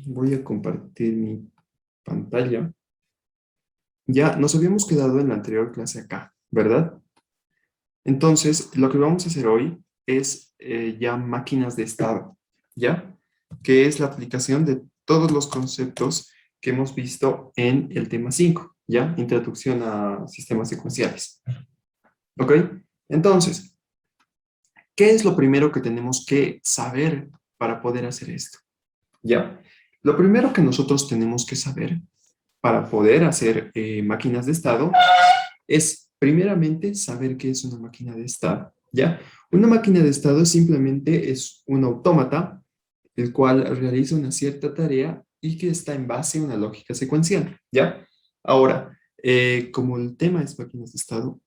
Voy a compartir mi pantalla. Ya nos habíamos quedado en la anterior clase acá, ¿verdad? Entonces, lo que vamos a hacer hoy es ya máquinas de estado, ¿ya? Que es la aplicación de todos los conceptos que hemos visto en el tema 5, ¿ya? Introducción a sistemas secuenciales, ¿ok? Entonces, ¿qué es lo primero que tenemos que saber para poder hacer esto? ¿Ya? Lo primero que nosotros tenemos que saber para poder hacer máquinas de estado es primeramente saber qué es una máquina de estado, ¿ya? Una máquina de estado simplemente es un autómata el cual realiza una cierta tarea y que está en base a una lógica secuencial, ¿ya? Ahora, como el tema es máquinas de estado,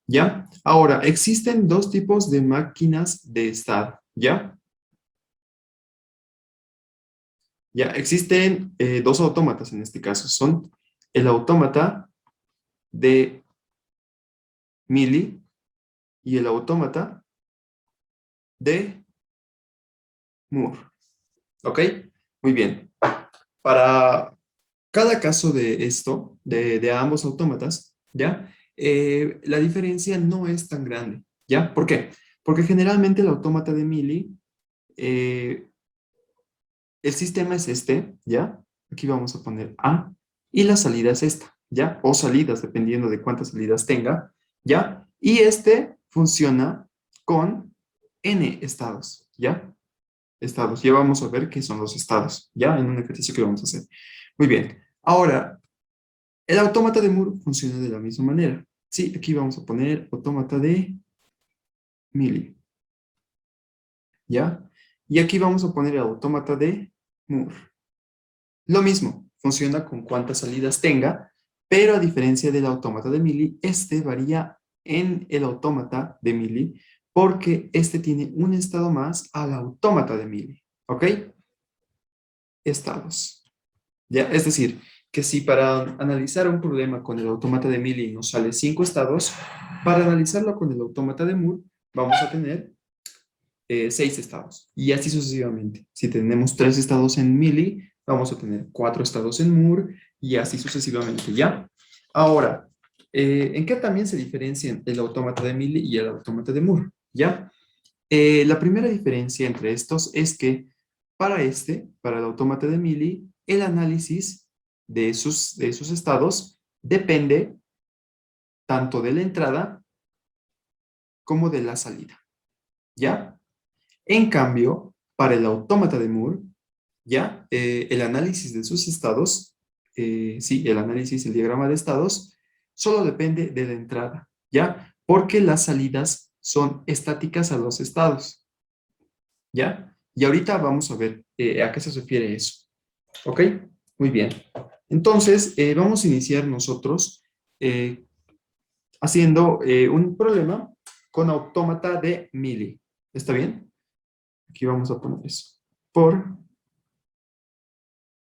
¿ya? Ahora, existen dos tipos de máquinas de estado, ¿ya? Ya, existen dos autómatas en este caso, son el autómata de Mealy y el autómata de Moore. ¿Ok? Muy bien. Para cada caso de esto, de ambos autómatas, ¿ya? La diferencia no es tan grande, ¿ya? ¿Por qué? Porque generalmente el autómata de Mealy, eh, el sistema es este, ¿ya? Aquí vamos a poner A y la salida es esta, ¿ya? O salidas, dependiendo de cuántas salidas tenga, ¿ya? Y este funciona con N estados, ¿ya? Estados. Ya vamos a ver qué son los estados, ¿ya? En un ejercicio que vamos a hacer. Muy bien. Ahora, el autómata de Moore funciona de la misma manera. Sí, aquí vamos a poner autómata de Mealy, ¿ya? Y aquí vamos a poner el autómata de Moore. Lo mismo, funciona con cuántas salidas tenga, pero a diferencia del autómata de Mealy, este varía en el autómata de Mealy porque este tiene un estado más al autómata de Mealy, ¿ok? Estados. ¿Ya? Es decir, que si para analizar un problema con el autómata de Mealy nos sale 5 estados, para analizarlo con el autómata de Moore vamos a tener 6 estados y así sucesivamente. Si tenemos 3 estados en Mealy, vamos a tener 4 estados en Moore y así sucesivamente, ¿ya? Ahora, ¿en qué también se diferencian el autómata de Mealy y el autómata de Moore? ¿Ya? La primera diferencia entre estos es que para el autómata de Mealy, el análisis de sus estados depende tanto de la entrada como de la salida, ¿ya? En cambio, para el autómata de Moore, ¿ya? El análisis de sus estados, sí, el análisis, el diagrama de estados, solo depende de la entrada, ¿ya? Porque las salidas son estáticas a los estados, ¿ya? Y ahorita vamos a ver a qué se refiere eso, ¿ok? Muy bien. Entonces, vamos a iniciar nosotros eh, haciendo un problema con autómata de Mealy. ¿Está bien? Aquí vamos a poner eso. Por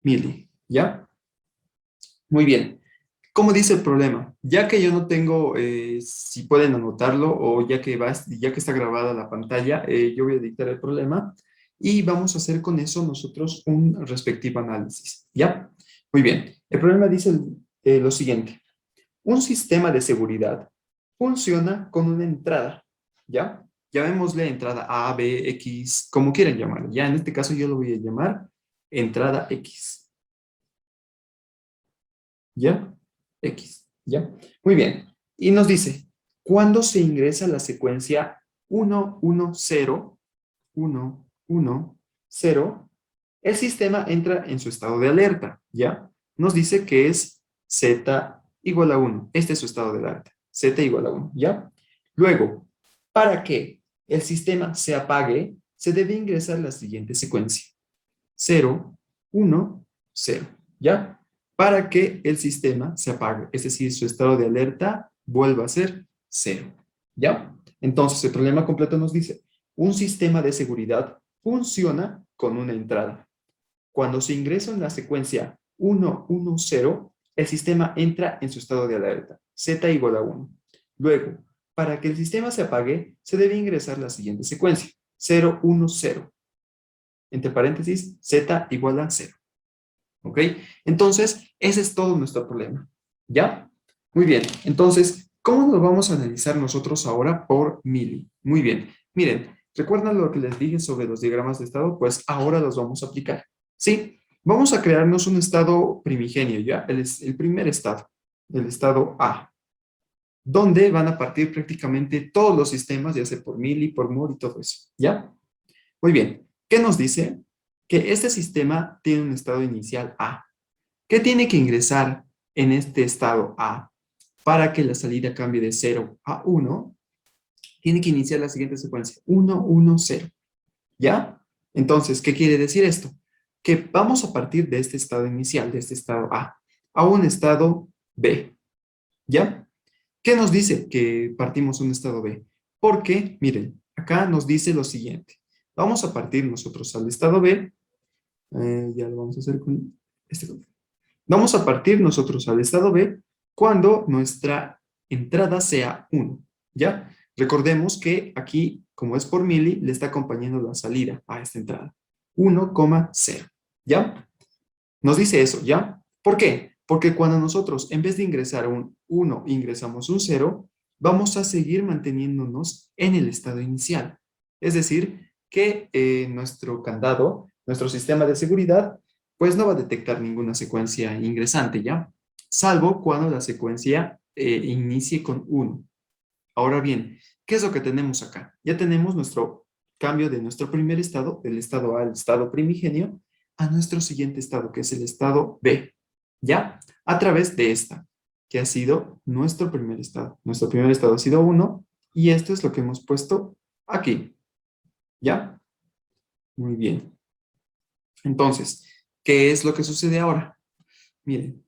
Mealy, ¿ya? Muy bien. ¿Cómo dice el problema? Ya que yo no tengo, si pueden anotarlo o ya que está grabada la pantalla, yo voy a dictar el problema y vamos a hacer con eso nosotros un respectivo análisis, ¿ya? Muy bien. El problema dice lo siguiente. Un sistema de seguridad funciona con una entrada, ¿ya? Llamémosle entrada A, B, X, como quieran llamarlo. Ya en este caso yo lo voy a llamar entrada X, ¿ya? X, ¿ya? Muy bien. Y nos dice, ¿cuándo se ingresa la secuencia 1, 1, 0, 1, 1, 0? El sistema entra en su estado de alerta, ¿ya? Nos dice que es Z igual a 1. Este es su estado de alerta. Z igual a 1, ¿ya? Luego, para que el sistema se apague, se debe ingresar la siguiente secuencia. 0, 1, 0, ¿ya? Para que el sistema se apague, es decir, su estado de alerta vuelva a ser 0, ¿ya? Entonces, el problema completo nos dice, un sistema de seguridad funciona con una entrada. Cuando se ingresa en la secuencia 1, 1, 0, el sistema entra en su estado de alerta, Z igual a 1. Luego, para que el sistema se apague, se debe ingresar la siguiente secuencia, 0, 1, 0. entre paréntesis, z igual a 0. ¿Ok? Entonces, ese es todo nuestro problema. ¿Ya? Muy bien. Entonces, ¿cómo lo vamos a analizar nosotros ahora por mili? Muy bien. Miren, ¿recuerdan lo que les dije sobre los diagramas de estado? Pues ahora los vamos a aplicar. ¿Sí? Vamos a crearnos un estado primigenio, ¿ya? El primer estado, el estado A, donde van a partir prácticamente todos los sistemas, ya sea por mili, por mol y todo eso. ¿Ya? Muy bien. ¿Qué nos dice? Que este sistema tiene un estado inicial A. ¿Qué tiene que ingresar en este estado A para que la salida cambie de 0 a 1? Tiene que iniciar la siguiente secuencia, 1, 1, 0. ¿Ya? Entonces, ¿qué quiere decir esto? Que vamos a partir de este estado inicial, de este estado a un estado B. ¿Ya? ¿Qué nos dice que partimos un estado B? Porque, miren, acá nos dice lo siguiente. Vamos a partir nosotros al estado B. Ya lo vamos a hacer con este. Vamos a partir nosotros al estado B cuando nuestra entrada sea 1, ¿ya? Recordemos que aquí, como es por mili, le está acompañando la salida a esta entrada. 1,0, ¿ya? Nos dice eso, ¿ya? ¿Por qué? Porque cuando nosotros, en vez de ingresar un 1, ingresamos un 0, vamos a seguir manteniéndonos en el estado inicial. Es decir, que nuestro candado, nuestro sistema de seguridad, pues no va a detectar ninguna secuencia ingresante, ¿ya? Salvo cuando la secuencia inicie con 1. Ahora bien, ¿qué es lo que tenemos acá? Ya tenemos nuestro cambio de nuestro primer estado, del estado A al estado primigenio, a nuestro siguiente estado, que es el estado B, ¿ya? A través de esta, que ha sido nuestro primer estado. Nuestro primer estado ha sido 1 y esto es lo que hemos puesto aquí, ¿ya? Muy bien. Entonces, ¿qué es lo que sucede ahora? Miren,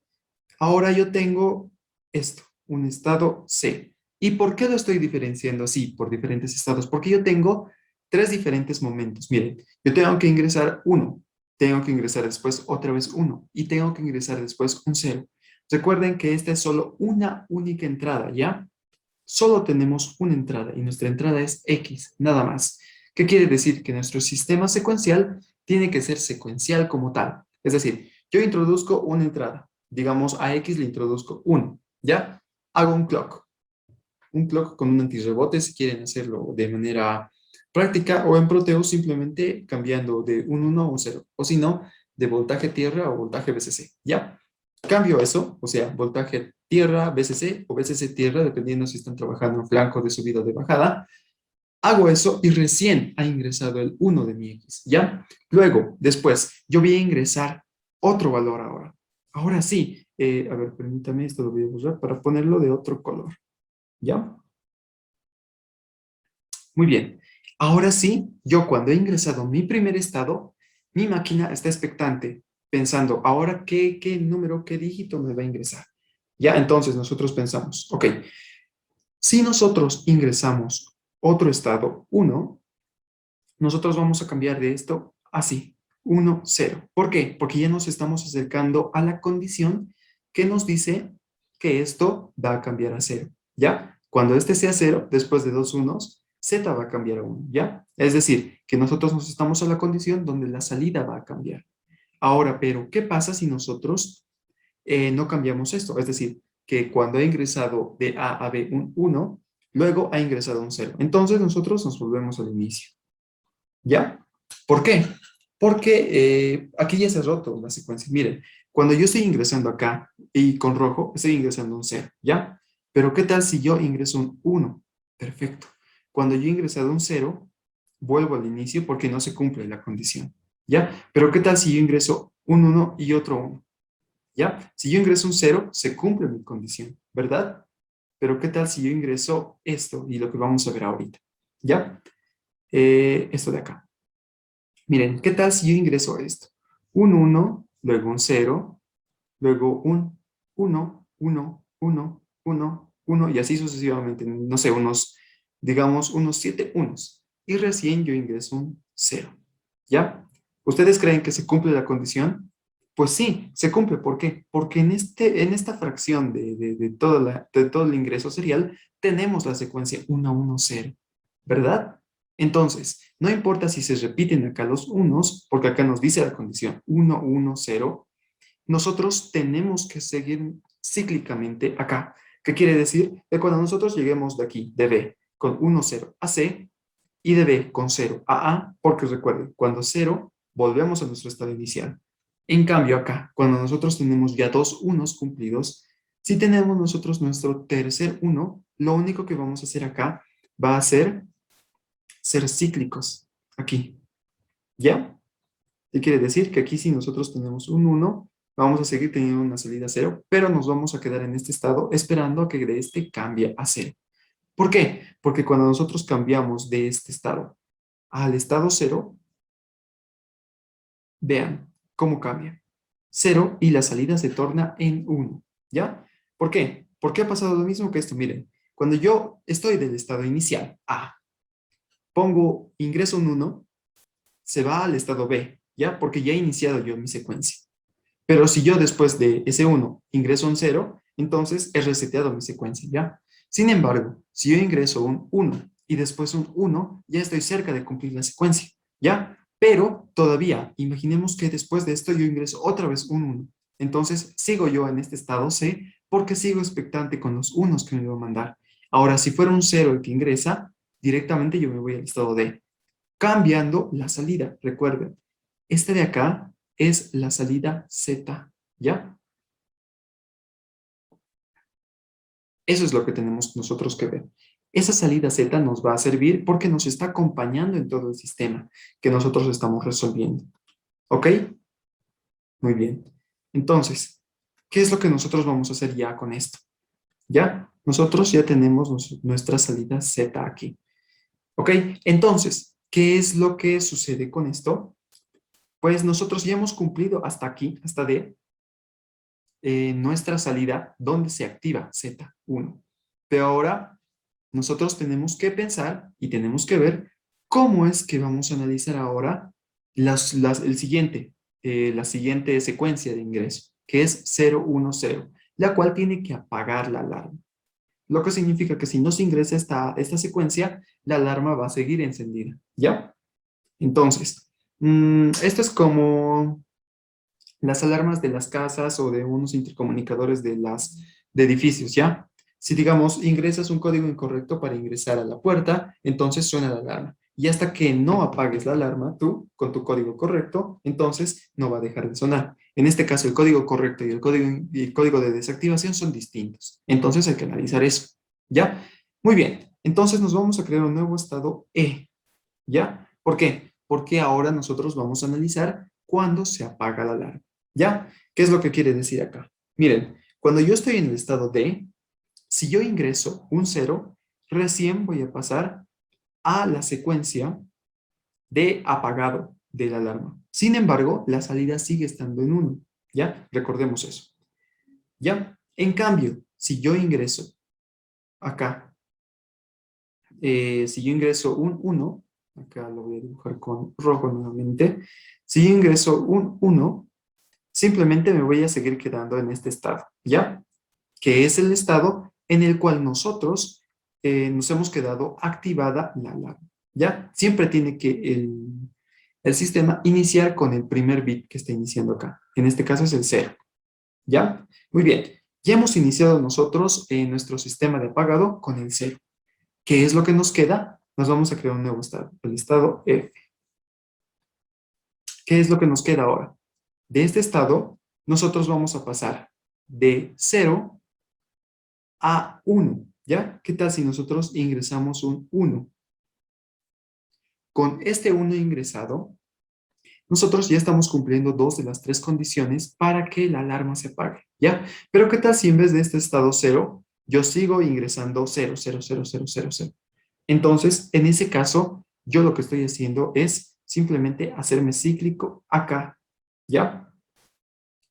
ahora yo tengo esto, un estado C. ¿Y por qué lo estoy diferenciando así por diferentes estados? Porque yo tengo tres diferentes momentos. Miren, yo tengo que ingresar 1, tengo que ingresar después otra vez 1 y tengo que ingresar después un 0. Recuerden que esta es solo una única entrada, ¿ya? Solo tenemos una entrada y nuestra entrada es X, nada más. ¿Qué quiere decir? Que nuestro sistema secuencial tiene que ser secuencial como tal. Es decir, yo introduzco una entrada, digamos a X le introduzco 1, ¿ya? Hago un clock con un antirrebote si quieren hacerlo de manera práctica o en Proteus simplemente cambiando de un 1 a un 0, o si no, de voltaje tierra o voltaje VCC, ¿ya? Cambio eso, o sea, voltaje tierra, VCC o VCC tierra, dependiendo si están trabajando en flanco de subida o de bajada. Hago eso y recién ha ingresado el 1 de mi X, ¿ya? Luego, después, yo voy a ingresar otro valor ahora. Ahora sí, a ver, permítame, esto lo voy a borrar para ponerlo de otro color, ¿ya? Muy bien. Ahora sí, yo cuando he ingresado mi primer estado, mi máquina está expectante, pensando, ahora qué número, qué dígito me va a ingresar. Ya, entonces nosotros pensamos, ok, si nosotros ingresamos otro estado 1, nosotros vamos a cambiar de esto así, 1, 0. ¿Por qué? Porque ya nos estamos acercando a la condición que nos dice que esto va a cambiar a 0, ¿ya? Cuando este sea 0, después de dos unos, z va a cambiar a 1, ¿ya? Es decir, que nosotros nos estamos a la condición donde la salida va a cambiar. Ahora, pero, ¿qué pasa si nosotros no cambiamos esto? Es decir, que cuando ha ingresado de A a B un 1, luego ha ingresado un 0. Entonces nosotros nos volvemos al inicio. ¿Ya? ¿Por qué? Porque aquí ya se ha roto la secuencia. Miren, cuando yo estoy ingresando acá y con rojo, estoy ingresando un 0, ¿ya? Pero ¿qué tal si yo ingreso un 1? Perfecto. Cuando yo he ingresado un 0, vuelvo al inicio porque no se cumple la condición, ¿ya? Pero ¿qué tal si yo ingreso un 1 y otro 1? ¿Ya? Si yo ingreso un 0, se cumple mi condición, ¿verdad? Pero ¿qué tal si yo ingreso esto y lo que vamos a ver ahorita? ¿Ya? Esto de acá. Miren, ¿qué tal si yo ingreso esto? Un 1, luego un 0, luego un 1, 1, 1, 1, 1 y así sucesivamente, no sé, digamos, unos 7 unos. Y recién yo ingreso un 0. ¿Ya? ¿Ustedes creen que se cumple la condición? Pues sí, se cumple. ¿Por qué? Porque en esta fracción de todo el ingreso serial tenemos la secuencia 1, 1, 0. ¿Verdad? Entonces, no importa si se repiten acá los unos, porque acá nos dice la condición 1, 1, 0, nosotros tenemos que seguir cíclicamente acá. ¿Qué quiere decir? Que cuando nosotros lleguemos de aquí, de B, con 1, 0 a C, y de B con 0 a A, porque recuerden, cuando 0, volvemos a nuestro estado inicial. En cambio acá, cuando nosotros tenemos ya dos unos cumplidos, si tenemos nosotros nuestro tercer uno, lo único que vamos a hacer acá va a ser cíclicos. Aquí, ¿ya? ¿Qué quiere decir? Que aquí si nosotros tenemos un uno, vamos a seguir teniendo una salida 0, pero nos vamos a quedar en este estado esperando a que de este cambie a 0. ¿Por qué? Porque cuando nosotros cambiamos de este estado al estado 0, vean cómo cambia. 0 y la salida se torna en 1, ¿ya? ¿Por qué? Porque ha pasado lo mismo que esto. Miren, cuando yo estoy del estado inicial A, pongo ingreso un 1, se va al estado B, ¿ya? Porque ya he iniciado yo mi secuencia. Pero si yo después de ese 1 ingreso un 0, entonces he reseteado mi secuencia, ¿ya? Sin embargo, si yo ingreso un 1 y después un 1, ya estoy cerca de cumplir la secuencia, ¿ya? Pero todavía, imaginemos que después de esto yo ingreso otra vez un 1. Entonces sigo yo en este estado C porque sigo expectante con los unos que me va a mandar. Ahora, si fuera un 0 el que ingresa, directamente yo me voy al estado D, cambiando la salida. Recuerden, este de acá es la salida Z, ¿ya? Eso es lo que tenemos nosotros que ver. Esa salida Z nos va a servir porque nos está acompañando en todo el sistema que nosotros estamos resolviendo. ¿Ok? Muy bien. Entonces, ¿qué es lo que nosotros vamos a hacer ya con esto? ¿Ya? Nosotros ya tenemos nuestra salida Z aquí. ¿Ok? Entonces, ¿qué es lo que sucede con esto? Pues nosotros ya hemos cumplido hasta aquí, hasta D, nuestra salida donde se activa Z1. Pero ahora nosotros tenemos que pensar y tenemos que ver cómo es que vamos a analizar ahora la siguiente secuencia de ingreso, que es 010, la cual tiene que apagar la alarma. Lo que significa que si no se ingresa esta secuencia, la alarma va a seguir encendida, ¿ya? Entonces, esto es como las alarmas de las casas o de unos intercomunicadores de edificios, ¿ya? Si, digamos, ingresas un código incorrecto para ingresar a la puerta, entonces suena la alarma. Y hasta que no apagues la alarma tú con tu código correcto, entonces no va a dejar de sonar. En este caso, el código correcto y el código de desactivación son distintos. Entonces hay que analizar eso, ¿ya? Muy bien. Entonces nos vamos a crear un nuevo estado E, ¿ya? ¿Por qué? Porque ahora nosotros vamos a analizar cuándo se apaga la alarma, ¿ya? ¿Qué es lo que quiere decir acá? Miren, cuando yo estoy en el estado D, si yo ingreso un 0, recién voy a pasar a la secuencia de apagado de la alarma. Sin embargo, la salida sigue estando en 1, ¿ya? Recordemos eso, ¿ya? En cambio, si yo ingreso acá, si yo ingreso un 1, acá lo voy a dibujar con rojo nuevamente, si yo ingreso un 1, simplemente me voy a seguir quedando en este estado, ¿ya? Que es el estado en el cual nosotros nos hemos quedado activada la alarma, ¿ya? Siempre tiene que el sistema iniciar con el primer bit que está iniciando acá. En este caso es el 0, ¿ya? Muy bien. Ya hemos iniciado nosotros nuestro sistema de apagado con el 0. ¿Qué es lo que nos queda? Nos vamos a crear un nuevo estado, el estado F. ¿Qué es lo que nos queda ahora? De este estado, nosotros vamos a pasar de 0 a 1, ¿ya? ¿Qué tal si nosotros ingresamos un 1? Con este 1 ingresado, nosotros ya estamos cumpliendo dos de las tres condiciones para que la alarma se apague, ¿ya? Pero ¿qué tal si en vez de este estado 0, yo sigo ingresando 0, 0, 0, 0, 0, 0? Entonces, en ese caso, yo lo que estoy haciendo es simplemente hacerme cíclico acá, ¿ya?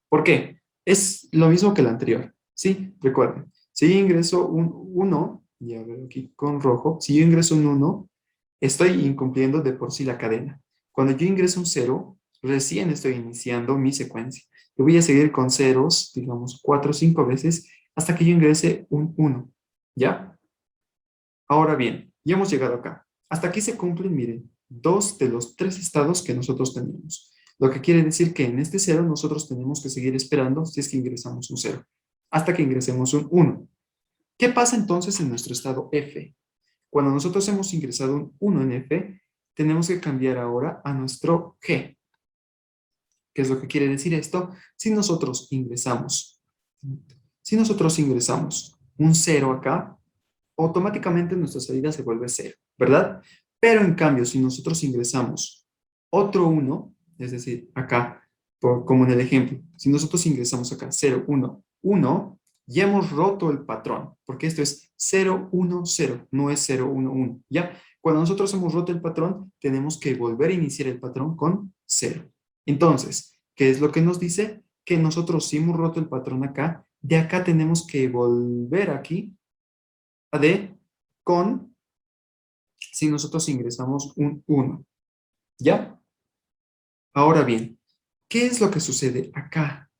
¿Por qué? Es lo mismo que el anterior, ¿sí? Recuerden, si yo ingreso un 1, ya veo aquí con rojo, si yo ingreso un 1, estoy incumpliendo de por sí la cadena. Cuando yo ingreso un 0, recién estoy iniciando mi secuencia. Yo voy a seguir con ceros, digamos, 4 o 5 veces, hasta que yo ingrese un 1, ¿ya? Ahora bien, ya hemos llegado acá. Hasta aquí se cumplen, miren, dos de los tres estados que nosotros tenemos. Lo que quiere decir que en este cero nosotros tenemos que seguir esperando si es que ingresamos un cero, hasta que ingresemos un uno. ¿Qué pasa entonces en nuestro estado F? Cuando nosotros hemos ingresado un 1 en F, tenemos que cambiar ahora a nuestro G. ¿Qué es lo que quiere decir esto? Si nosotros ingresamos un cero acá, automáticamente nuestra salida se vuelve cero, ¿verdad? Pero en cambio, si nosotros ingresamos otro uno, es decir, acá, como en el ejemplo, si nosotros ingresamos acá 0, 1, 1, ya hemos roto el patrón, porque esto es 0, 1, 0, no es 0, 1, 1, ¿ya? Cuando nosotros hemos roto el patrón, tenemos que volver a iniciar el patrón con 0. Entonces, ¿qué es lo que nos dice? Que nosotros si hemos roto el patrón acá, de acá tenemos que volver aquí a D con si nosotros ingresamos un 1, ¿ya? Ahora bien, ¿qué es lo que sucede acá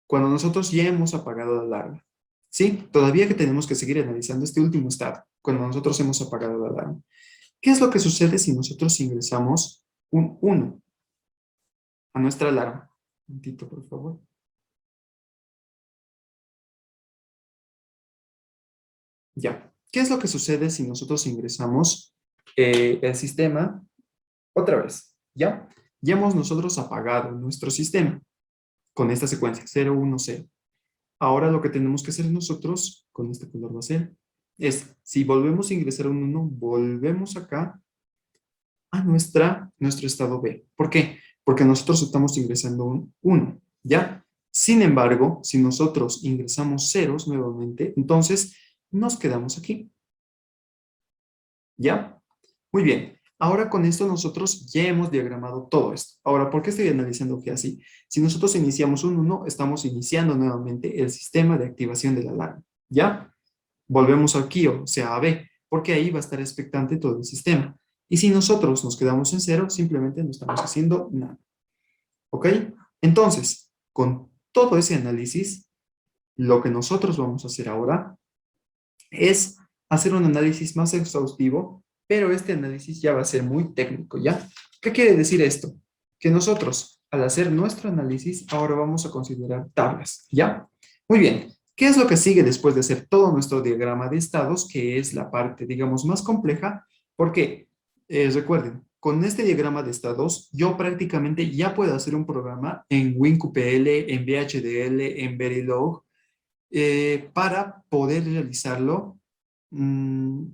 cuando nosotros ya hemos apagado la alarma? ¿Sí? Todavía que tenemos que seguir analizando este último estado, cuando nosotros hemos apagado la alarma. ¿Qué es lo que sucede si nosotros ingresamos un 1 a nuestra alarma? Un momentito, por favor. Ya. ¿Qué es lo que sucede si nosotros ingresamos el sistema otra vez? ¿Ya? Ya hemos nosotros apagado nuestro sistema con esta secuencia, 0, 1, 0. Ahora lo que tenemos que hacer nosotros, con este color va a ser, es, si volvemos a ingresar un 1, volvemos acá a nuestro estado B. ¿Por qué? Porque nosotros estamos ingresando un 1, ¿ya? Sin embargo, si nosotros ingresamos ceros nuevamente, entonces nos quedamos aquí, ¿ya? Muy bien. Ahora con esto nosotros ya hemos diagramado todo esto. Ahora, ¿por qué estoy analizando que así? Si nosotros iniciamos un 1, estamos iniciando nuevamente el sistema de activación de la alarma, ¿ya? Volvemos aquí, o sea, a B, porque ahí va a estar expectante todo el sistema. Y si nosotros nos quedamos en cero, simplemente no estamos haciendo nada. ¿Ok? Entonces, con todo ese análisis, lo que nosotros vamos a hacer ahora es hacer un análisis más exhaustivo, pero este análisis ya va a ser muy técnico, ¿ya? ¿Qué quiere decir esto? Que nosotros, al hacer nuestro análisis, ahora vamos a considerar tablas, ¿ya? Muy bien. ¿Qué es lo que sigue después de hacer todo nuestro diagrama de estados, que es la parte, digamos, más compleja? Porque, recuerden, con este diagrama de estados, yo prácticamente ya puedo hacer un programa en WinQPL, en VHDL, en Verilog, para poder realizarlo mm,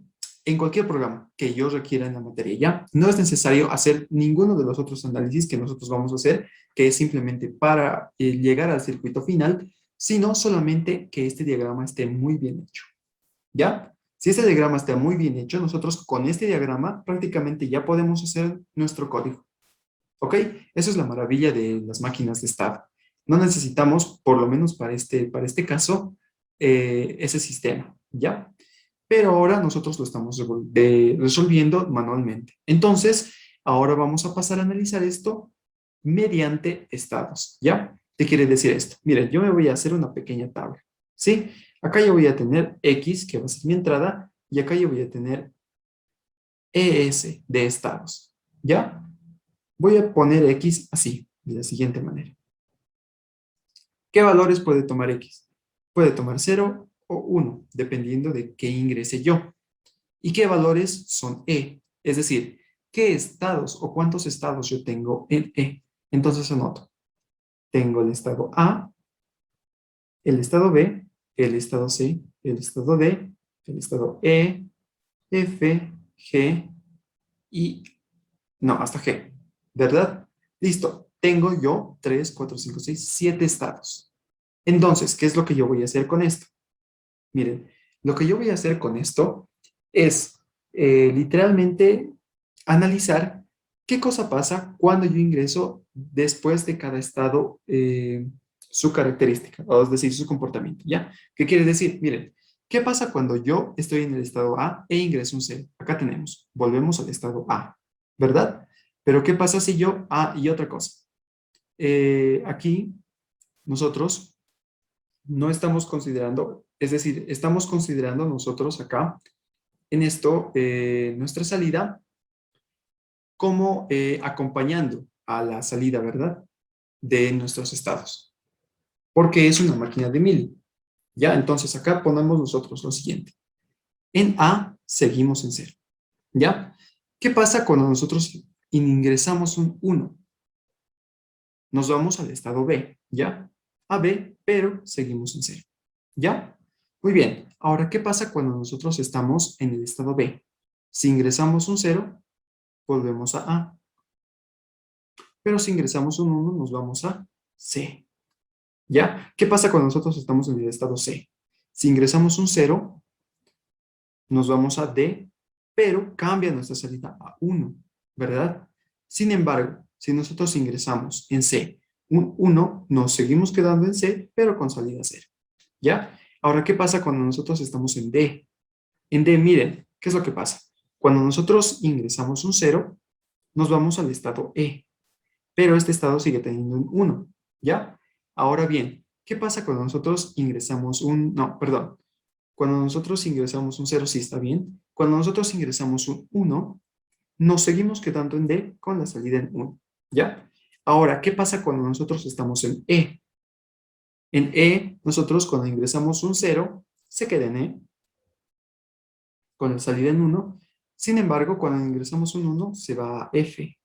en cualquier programa que yo requiera en la materia. Ya no es necesario hacer ninguno de los otros análisis que nosotros vamos a hacer, que es simplemente para llegar al circuito final, sino solamente que este diagrama esté muy bien hecho. ¿Ya? Si este diagrama está muy bien hecho, nosotros con este diagrama prácticamente ya podemos hacer nuestro código. ¿Ok? Eso es la maravilla de las máquinas de estado. No necesitamos, por lo menos para este caso, ese sistema, ¿ya? Pero ahora nosotros lo estamos resolviendo manualmente. Entonces, ahora vamos a pasar a analizar esto mediante estados, ¿ya? ¿Qué quiere decir esto? Miren, yo me voy a hacer una pequeña tabla, ¿sí? Acá yo voy a tener X, que va a ser mi entrada, y acá yo voy a tener ES de estados, ¿ya? Voy a poner X así, de la siguiente manera. ¿Qué valores puede tomar X? Puede tomar 0 o 1, dependiendo de qué ingrese yo. ¿Y qué valores son E? Es decir, ¿qué estados o cuántos estados yo tengo en E? Entonces anoto. Tengo el estado A, el estado B, el estado C, el estado D, el estado E, F, G y... No, hasta G. ¿Verdad? Listo. Tengo yo 3, 4, 5, 6, 7 estados. Entonces, ¿qué es lo que yo voy a hacer con esto? Miren, lo que yo voy a hacer con esto es literalmente analizar qué cosa pasa cuando yo ingreso después de cada estado su característica, o es decir, su comportamiento, ¿ya? ¿Qué quiere decir? Miren, ¿qué pasa cuando yo estoy en el estado A e ingreso un cero? Acá tenemos, volvemos al estado A, ¿verdad? Pero ¿qué pasa si yo, y otra cosa, aquí nosotros no estamos considerando, es decir, estamos considerando nosotros acá en esto nuestra salida como acompañando a la salida, ¿verdad? De nuestros estados, porque es una máquina de Mili. ¿Ya? Entonces acá ponemos nosotros lo siguiente. En A seguimos en cero. ¿Ya? ¿Qué pasa cuando nosotros ingresamos un 1? Nos vamos al estado B, ¿ya? A B, pero seguimos en cero. ¿Ya? Muy bien. Ahora, ¿qué pasa cuando nosotros estamos en el estado B? Si ingresamos un 0, volvemos a A. Pero si ingresamos un 1, nos vamos a C. ¿Ya? ¿Qué pasa cuando nosotros estamos en el estado C? Si ingresamos un 0, nos vamos a D, pero cambia nuestra salida a 1, ¿verdad? Sin embargo, si nosotros ingresamos en C un 1, nos seguimos quedando en C, pero con salida 0, ¿ya? Ahora, ¿qué pasa cuando nosotros estamos en D? En D, miren, ¿qué es lo que pasa? Cuando nosotros ingresamos un 0, nos vamos al estado E, pero este estado sigue teniendo un 1, ¿ya? Ahora bien, ¿qué pasa cuando nosotros ingresamos un, no, perdón, cuando nosotros ingresamos un 0, sí está bien. Cuando nosotros ingresamos un 1, nos seguimos quedando en D con la salida en 1, ¿ya? Ahora, ¿qué pasa cuando nosotros estamos en E? En E, nosotros cuando ingresamos un 0, se queda en E con la salida en 1. Sin embargo, cuando ingresamos un 1, se va a F.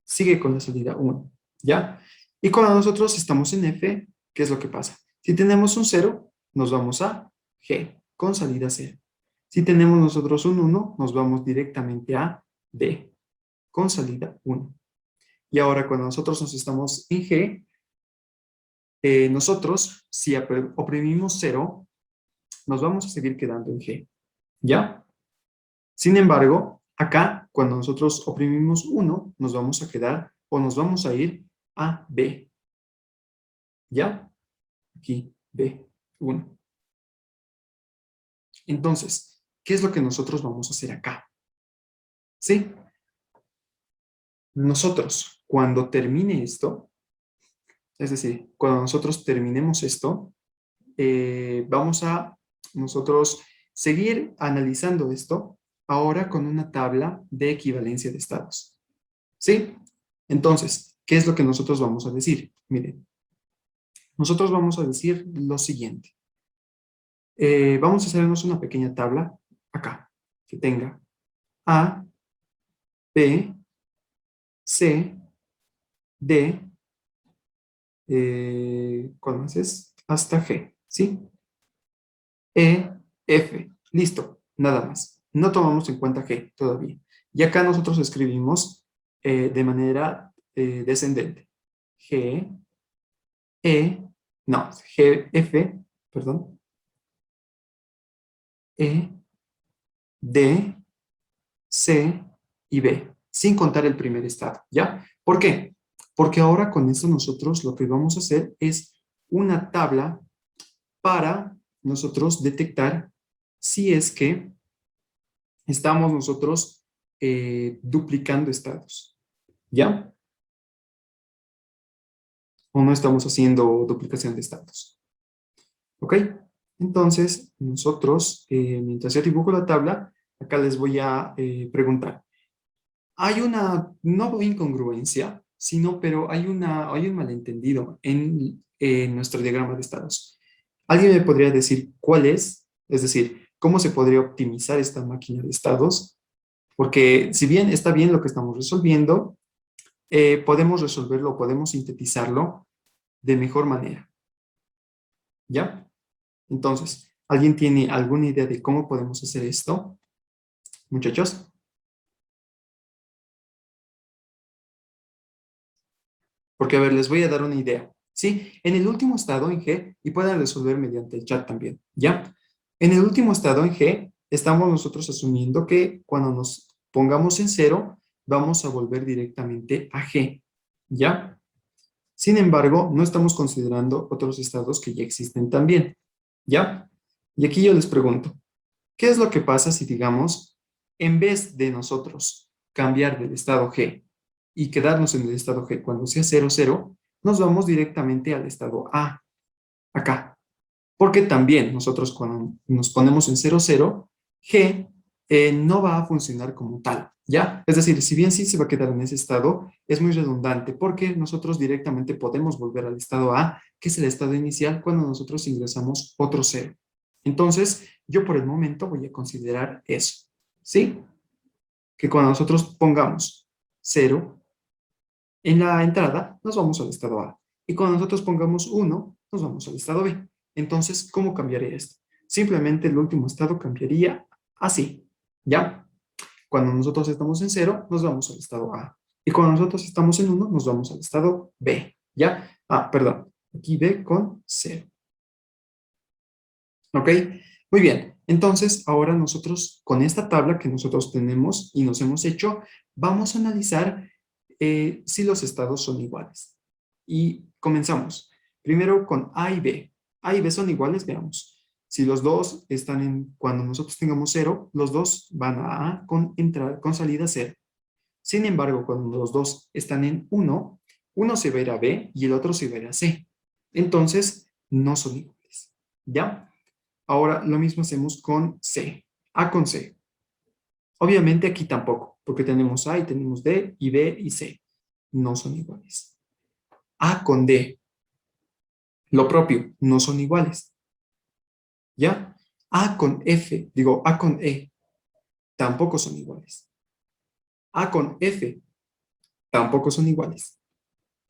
Sigue con la salida 1, ¿ya? Y cuando nosotros estamos en F, ¿qué es lo que pasa? Si tenemos un 0, nos vamos a G con salida 0. Si tenemos nosotros un 1, nos vamos directamente a D con salida 1. Y ahora cuando nosotros nos estamos en G, nosotros si oprimimos 0, nos vamos a seguir quedando en G, ¿ya? Sin embargo, acá cuando nosotros oprimimos 1, nos vamos a quedar o nos vamos a ir a B, ¿ya? Aquí, B1. Entonces, ¿qué es lo que nosotros vamos a hacer acá? ¿Sí? Nosotros, cuando termine esto, es decir, cuando nosotros terminemos esto, vamos a nosotros seguir analizando esto ahora con una tabla de equivalencia de estados. ¿Sí? Entonces, ¿qué es lo que nosotros vamos a decir? Miren, nosotros vamos a decir lo siguiente. Vamos a hacernos una pequeña tabla acá, que tenga A, B, C, D, ¿cuál más es? Hasta G, ¿sí? E, F, listo, nada más. No tomamos en cuenta G todavía. Y acá nosotros escribimos de manera descendente. G, E, no, G, F, perdón, E, D, C y B, sin contar el primer estado, ¿ya? ¿Por qué? Porque ahora con esto nosotros lo que vamos a hacer es una tabla para nosotros detectar si es que estamos nosotros duplicando estados, ¿ya? O no estamos haciendo duplicación de estados, ¿ok? Entonces, nosotros, mientras yo dibujo la tabla, acá les voy a preguntar. Hay una, no incongruencia, sino, pero hay un malentendido en nuestro diagrama de estados. ¿Alguien me podría decir cuál es? Es decir, ¿cómo se podría optimizar esta máquina de estados? Porque si bien está bien lo que estamos resolviendo, podemos resolverlo, podemos sintetizarlo de mejor manera. ¿Ya? Entonces, ¿alguien tiene alguna idea de cómo podemos hacer esto? Muchachos. Porque, a ver, les voy a dar una idea. ¿Sí? En el último estado, en G, y pueden resolver mediante el chat también, ¿ya? En el último estado, en G, estamos nosotros asumiendo que cuando nos pongamos en cero, vamos a volver directamente a G, ¿ya? Sin embargo, no estamos considerando otros estados que ya existen también, ¿ya? Y aquí yo les pregunto, ¿qué es lo que pasa si, digamos, en vez de nosotros cambiar del estado G y quedarnos en el estado G cuando sea 0, 0, nos vamos directamente al estado A, acá? Porque también nosotros cuando nos ponemos en 0, 0, G no va a funcionar como tal, ¿ya? Es decir, si bien sí se va a quedar en ese estado, es muy redundante porque nosotros directamente podemos volver al estado A, que es el estado inicial, cuando nosotros ingresamos otro cero. Entonces, yo por el momento voy a considerar eso, ¿sí? Que cuando nosotros pongamos cero en la entrada, nos vamos al estado A. Y cuando nosotros pongamos uno, nos vamos al estado B. Entonces, ¿cómo cambiaría esto? Simplemente el último estado cambiaría así, ¿ya? Cuando nosotros estamos en cero, nos vamos al estado A. Y cuando nosotros estamos en uno, nos vamos al estado B, ¿ya? Ah, perdón. Aquí B con cero. ¿Ok? Muy bien. Entonces, ahora nosotros, con esta tabla que nosotros tenemos y nos hemos hecho, vamos a analizar si los estados son iguales. Y comenzamos. Primero con A y B. A y B son iguales, veamos. Si los dos están en, cuando nosotros tengamos cero, los dos van a A con, entrada, con salida cero. Sin embargo, cuando los dos están en uno, uno se va a ir a B y el otro se va a ir a C. Entonces, no son iguales. ¿Ya? Ahora lo mismo hacemos con C. A con C. Obviamente aquí tampoco, porque tenemos A y tenemos D y B y C. No son iguales. A con D. Lo propio, no son iguales. ¿Ya? A con F, digo, A con E, tampoco son iguales. A con F, tampoco son iguales.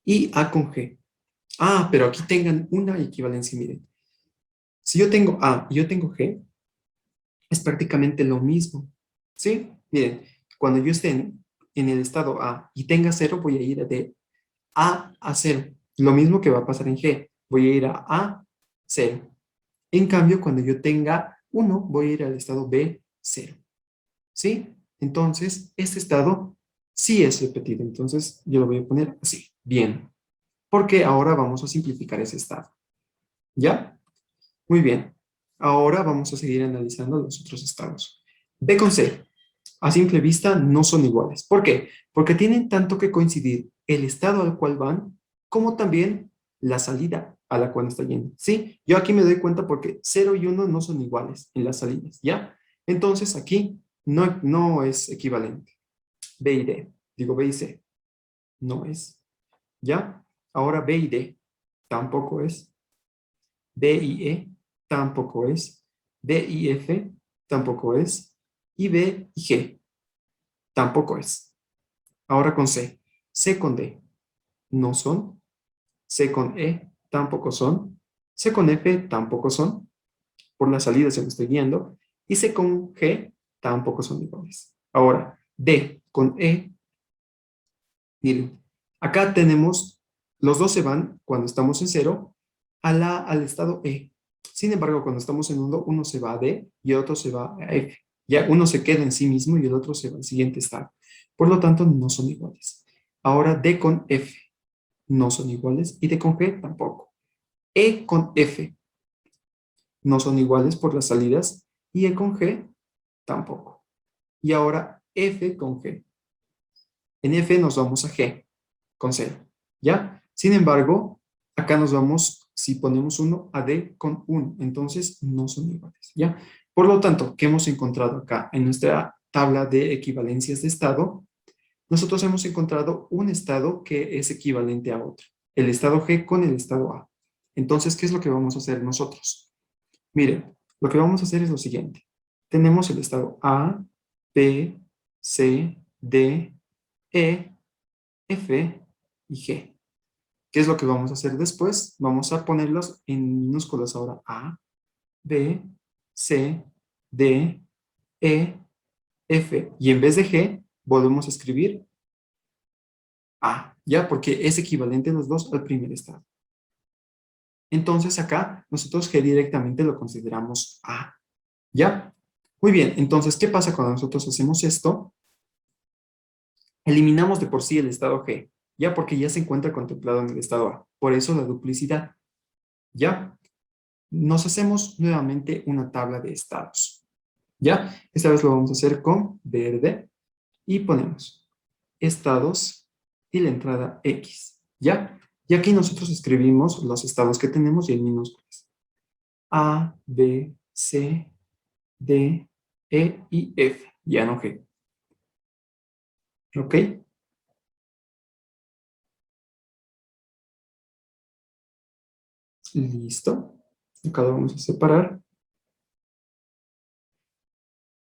Y A con G. Ah, pero aquí tengan una equivalencia, miren. Si yo tengo A y yo tengo G, es prácticamente lo mismo. ¿Sí? Miren, cuando yo esté en el estado A y tenga cero, voy a ir de A a cero. Lo mismo que va a pasar en G. Voy a ir a 0. En cambio, cuando yo tenga uno, voy a ir al estado B, 0. ¿Sí? Entonces, este estado sí es repetido. Entonces, yo lo voy a poner así. Bien. Porque ahora vamos a simplificar ese estado. ¿Ya? Muy bien. Ahora vamos a seguir analizando los otros estados. B con C, a simple vista, no son iguales. ¿Por qué? Porque tienen tanto que coincidir el estado al cual van, como también la salida a la cual está yendo. ¿Sí? Yo aquí me doy cuenta porque cero y uno no son iguales en las salidas, ¿ya? Entonces aquí no es equivalente. B y D, digo B y C, no es. ¿Ya? Ahora B y D, tampoco es. D y E tampoco es. D y F tampoco es. Y B y G tampoco es. Ahora con C. C con D no son. C con E tampoco son. C con F tampoco son. Por la salida se me estoy guiando. Y C con G tampoco son iguales. Ahora, D con E. Miren, acá tenemos, los dos se van cuando estamos en cero al estado E. Sin embargo, cuando estamos en uno se va a D y el otro se va a F. Ya uno se queda en sí mismo y el otro se va al siguiente estado. Por lo tanto, no son iguales. Ahora D con F no son iguales y D con G tampoco. E con F no son iguales por las salidas y E con G tampoco. Y ahora F con G. En F nos vamos a G con 0, ¿ya? Sin embargo, acá nos vamos, si ponemos 1, a D con 1, entonces no son iguales, ¿ya? Por lo tanto, ¿qué hemos encontrado acá? En nuestra tabla de equivalencias de estado, nosotros hemos encontrado un estado que es equivalente a otro, el estado G con el estado A. Entonces, ¿qué es lo que vamos a hacer nosotros? Miren, lo que vamos a hacer es lo siguiente. Tenemos el estado A, B, C, D, E, F y G. ¿Qué es lo que vamos a hacer después? Vamos a ponerlos en minúsculas ahora. A, B, C, D, E, F. Y en vez de G, volvemos a escribir A, ¿ya? Porque es equivalente los dos al primer estado. Entonces acá nosotros G directamente lo consideramos A, ¿ya? Muy bien, entonces, ¿qué pasa cuando nosotros hacemos esto? Eliminamos de por sí el estado G, ¿ya? Porque ya se encuentra contemplado en el estado A. Por eso la duplicidad, ¿ya? Nos hacemos nuevamente una tabla de estados. ¿Ya? Esta vez lo vamos a hacer con verde y ponemos estados y la entrada X. ¿Ya? Y aquí nosotros escribimos los estados que tenemos y en minúsculas. A, B, C, D, E y F, ya no G. ¿Ok? Listo. Acá lo vamos a separar.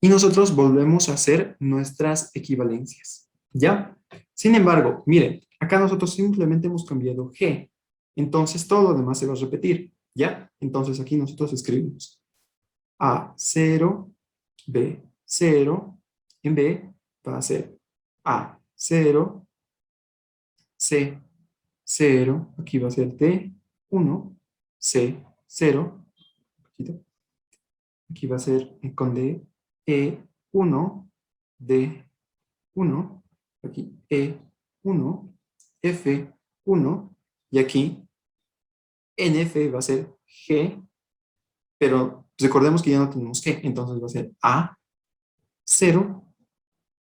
Y nosotros volvemos a hacer nuestras equivalencias. ¿Ya? Sin embargo, miren, acá nosotros simplemente hemos cambiado G. Entonces todo lo demás se va a repetir. ¿Ya? Entonces aquí nosotros escribimos A0, B0. En B va a ser A0, C0. Aquí va a ser D1, C0. Aquí va a ser con D, E1, D1, aquí E1, F1, y aquí en F va a ser G, pero recordemos que ya no tenemos G, entonces va a ser A0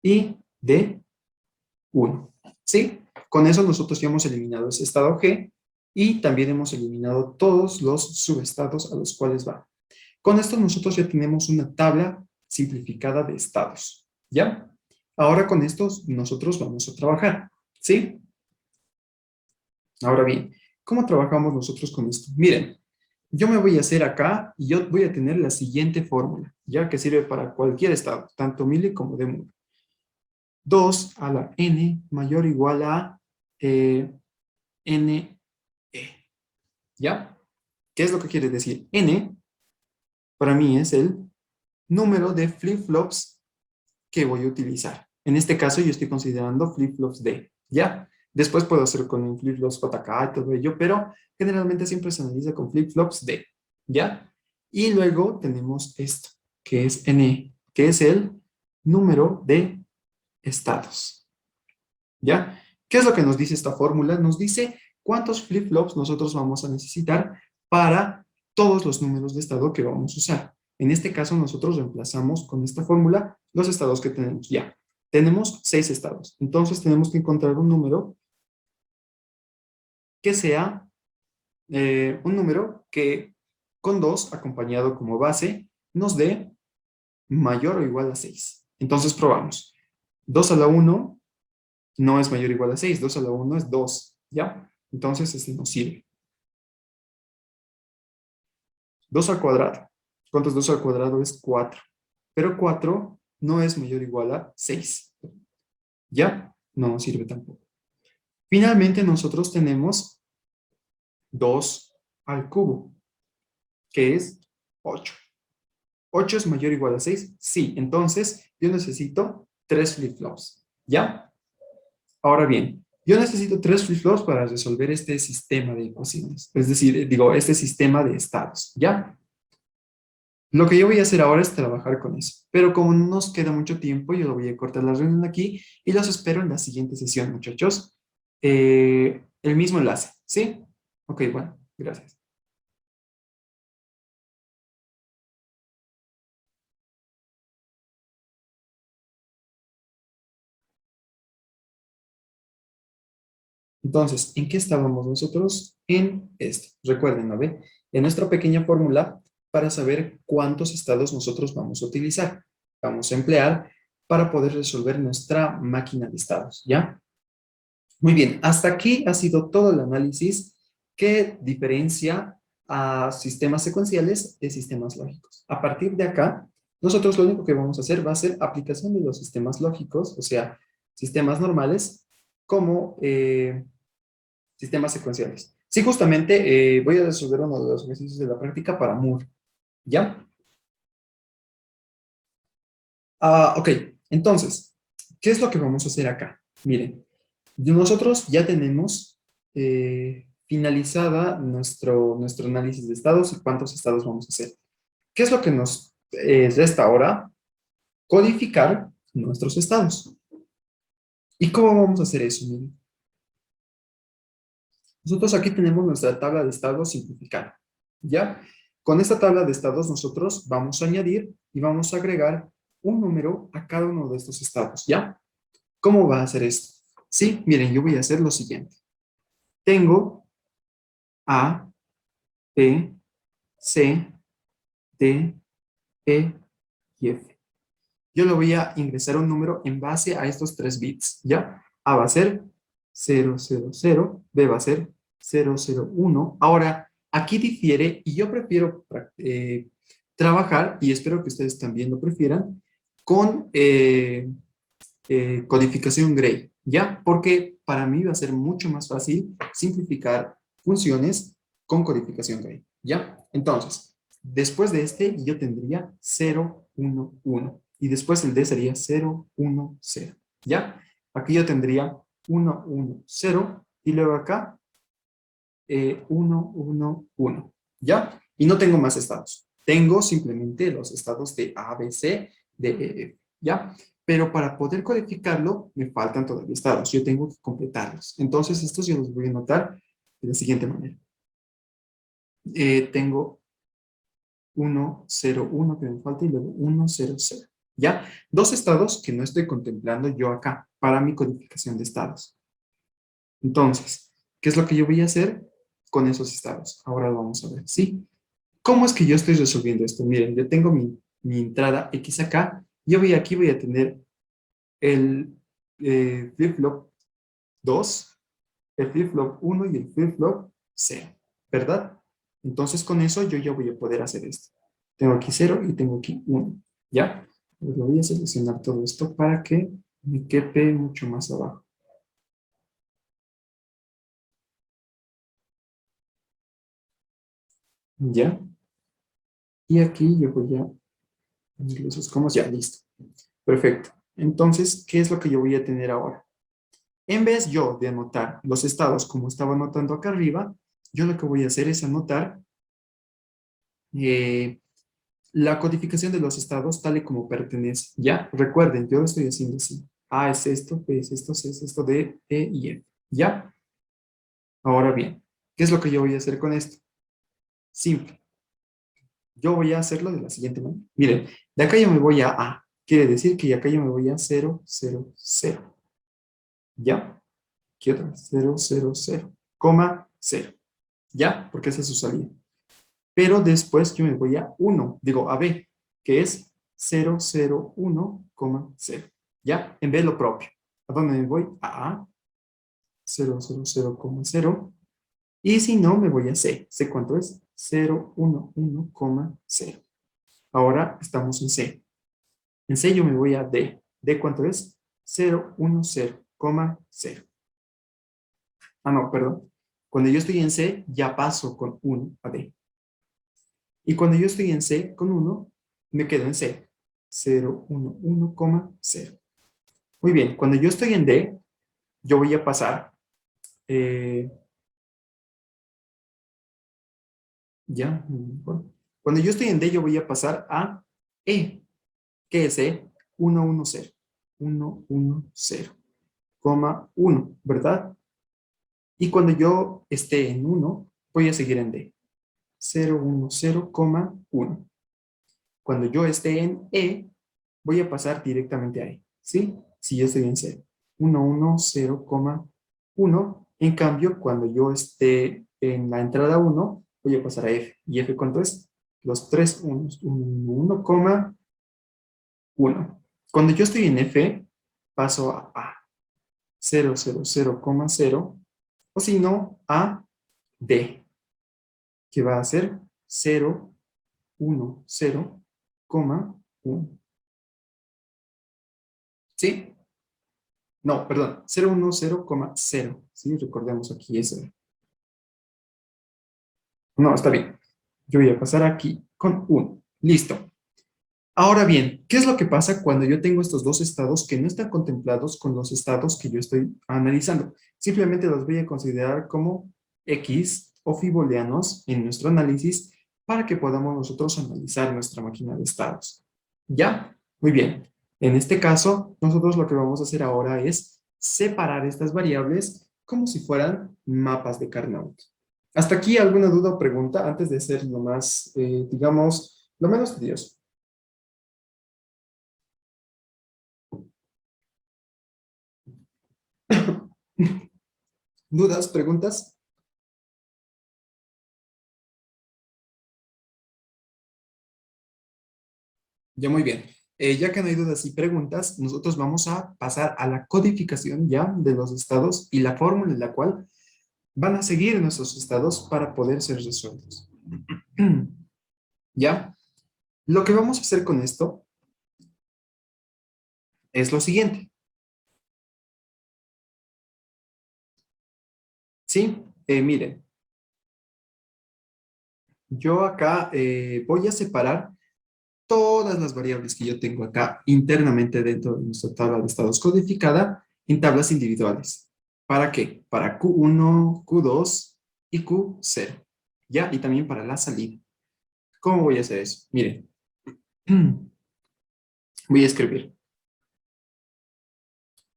y D1. ¿Sí? Con eso nosotros ya hemos eliminado ese estado G y también hemos eliminado todos los subestados a los cuales va. Con esto nosotros ya tenemos una tabla simplificada de estados, ¿ya? Ahora con estos nosotros vamos a trabajar, ¿sí? Ahora bien, ¿cómo trabajamos nosotros con esto? Miren, yo me voy a hacer acá y yo voy a tener la siguiente fórmula, ya que sirve para cualquier estado, tanto Milli como de Moore. 2 a la n mayor o igual a n, e, ¿ya? ¿Qué es lo que quiere decir? N para mí es el número de flip-flops que voy a utilizar. En este caso yo estoy considerando flip-flops D, ¿ya? Después puedo hacer con flip-flops JK y todo ello, pero generalmente siempre se analiza con flip-flops D, ¿ya? Y luego tenemos esto, que es N, que es el número de estados, ¿ya? ¿Qué es lo que nos dice esta fórmula? Nos dice cuántos flip-flops nosotros vamos a necesitar para todos los números de estado que vamos a usar. En este caso, nosotros reemplazamos con esta fórmula los estados que tenemos ya. Tenemos 6 estados. Entonces, tenemos que encontrar un número que sea un número que con 2 acompañado como base nos dé mayor o igual a 6. Entonces, probamos. 2 a la 1 no es mayor o igual a 6. 2 a la 1 es 2, ¿ya? Entonces, este nos sirve. 2 al cuadrado. ¿Cuánto es 2 al cuadrado? Es 4. Pero 4 no es mayor o igual a 6. ¿Ya? No nos sirve tampoco. Finalmente, nosotros tenemos 2 al cubo, que es 8. ¿8 es mayor o igual a 6? Sí. Entonces, yo necesito 3 flip-flops. ¿Ya? Ahora bien, yo necesito 3 flip-flops para resolver este sistema de ecuaciones. Es decir, digo, este sistema de estados. ¿Ya? Lo que yo voy a hacer ahora es trabajar con eso. Pero como no nos queda mucho tiempo, yo lo voy a cortar la reunión aquí y los espero en la siguiente sesión, muchachos. El mismo enlace, ¿sí? Ok, bueno, gracias. Entonces, ¿en qué estábamos nosotros? En esto. Recuerden, ¿no ve? En nuestra pequeña fórmula para saber cuántos estados nosotros vamos a utilizar. Vamos a emplear para poder resolver nuestra máquina de estados, ¿ya? Muy bien, hasta aquí ha sido todo el análisis que diferencia a sistemas secuenciales de sistemas lógicos. A partir de acá, nosotros lo único que vamos a hacer va a ser aplicación de los sistemas lógicos, o sea, sistemas normales, como sistemas secuenciales. Sí, justamente voy a resolver uno de los ejercicios de la práctica para Moore, ¿ya? Ok, entonces, ¿qué es lo que vamos a hacer acá? Miren, nosotros ya tenemos finalizada nuestro análisis de estados y cuántos estados vamos a hacer. ¿Qué es lo que nos resta ahora? Codificar nuestros estados. ¿Y cómo vamos a hacer eso? Miren, nosotros aquí tenemos nuestra tabla de estados simplificada, ¿ya? Con esta tabla de estados nosotros vamos a añadir y vamos a agregar un número a cada uno de estos estados, ¿ya? ¿Cómo va a hacer esto? Sí, miren, yo voy a hacer lo siguiente. Tengo A, B, C, D, E y F. yo le voy a ingresar un número en base a estos 3 bits, ¿ya? A va a ser 000, B va a ser 001. Ahora, aquí difiere y yo prefiero trabajar, y espero que ustedes también lo prefieran, con codificación Gray, ¿ya? Porque para mí va a ser mucho más fácil simplificar funciones con codificación Gray, ¿ya? Entonces, después de este yo tendría 0, 1, 1 y después el D sería 0, 1, 0, ¿ya? Aquí yo tendría 1, 1, 0 y luego acá 1, 1, 1, ¿ya? Y no tengo más estados. Tengo simplemente los estados de A, B, C, D, E, F, ¿ya? Pero para poder codificarlo, me faltan todavía estados. Yo tengo que completarlos. Entonces, estos yo los voy a anotar de la siguiente manera. Tengo 1, 0, 1 que me falta y luego 1, 0, 0, ¿ya? Dos estados que no estoy contemplando yo acá para mi codificación de estados. Entonces, ¿qué es lo que yo voy a hacer con esos estados? Ahora lo vamos a ver, ¿sí? ¿Cómo es que yo estoy resolviendo esto? Miren, yo tengo mi entrada X acá. Yo voy aquí, voy a tener el flip-flop 2, el flip-flop 1 y el flip-flop 0, ¿verdad? Entonces, con eso yo ya voy a poder hacer esto. Tengo aquí 0 y tengo aquí 1, ¿ya? Pues lo voy a seleccionar todo esto para que me quepe mucho más abajo. ¿Ya? Y aquí yo voy a ponerle esos comas, ya, listo. Perfecto. Entonces, ¿qué es lo que yo voy a tener ahora? En vez yo de anotar los estados como estaba anotando acá arriba, yo lo que voy a hacer es anotar eh, la codificación de los estados tal y como pertenece. Ya, recuerden, yo lo estoy haciendo así. A es esto, B es esto, C es esto, D, E y F. Ya, ahora bien, ¿qué es lo que yo voy a hacer con esto? Simple. Yo voy a hacerlo de la siguiente manera. Miren, de acá yo me voy a A. Quiere decir que de acá yo me voy a 0, 0, 0. ¿Ya? ¿Qué otra? 0, 0, 0, coma 0. ¿Ya? Porque esa es su salida. Pero después yo me voy a 1, digo a B, que es 0, 0, 1, 0. ¿Ya? En B lo propio. ¿A dónde me voy? A A, 0, 0, 0, 0. Y si no, me voy a C. ¿C cuánto es? 0, 1, 1, 0. Ahora estamos en C. En C yo me voy a D. ¿D cuánto es? 0, 1, 0, 0. Ah, no, perdón. Cuando yo estoy en C, ya paso con 1 a D. Y cuando yo estoy en C con 1, me quedo en C. 0, 1, 1, 0. Muy bien, cuando yo estoy en D, yo voy a pasar, eh, ya, bueno. Cuando yo estoy en D, yo voy a pasar a E. ¿Qué es E? 1, 1, 0. 1, 1, 0, 1, ¿verdad? Y cuando yo esté en 1, voy a seguir en D. 0, 1, 0, 1. Cuando yo esté en E, voy a pasar directamente a E, ¿sí? Si yo estoy en 0. 1, 1, 0, 1. En cambio, cuando yo esté en la entrada 1, voy a pasar a F. ¿Y F cuánto es? Los tres unos. 1, 1, 1. Cuando yo estoy en F, paso a 0, 0, 0, 0. O si no, a D, que va a ser 0, 1, 0, 1. ¿Sí? No, perdón, 010,0. Sí, recordemos aquí eso. No, está bien. Yo voy a pasar aquí con 1. Listo. Ahora bien, ¿qué es lo que pasa cuando yo tengo estos dos estados que no están contemplados con los estados que yo estoy analizando? Simplemente los voy a considerar como X o fibolianos en nuestro análisis para que podamos nosotros analizar nuestra máquina de estados. ¿Ya? Muy bien. En este caso, nosotros lo que vamos a hacer ahora es separar estas variables como si fueran mapas de Carnot. ¿Hasta aquí alguna duda o pregunta antes de ser lo más, digamos, lo menos tedioso? ¿Dudas, preguntas? Ya muy bien. Ya que no hay dudas y preguntas, nosotros vamos a pasar a la codificación ya de los estados y la fórmula en la cual van a seguir nuestros estados para poder ser resueltos. ¿Ya? Lo que vamos a hacer con esto es lo siguiente. ¿Sí? Miren, yo acá voy a separar todas las variables que yo tengo acá internamente dentro de nuestra tabla de estados codificada en tablas individuales. ¿Para qué? Para Q1, Q2 y Q0. ¿Ya? Y también para la salida. ¿Cómo voy a hacer eso? Miren, voy a escribir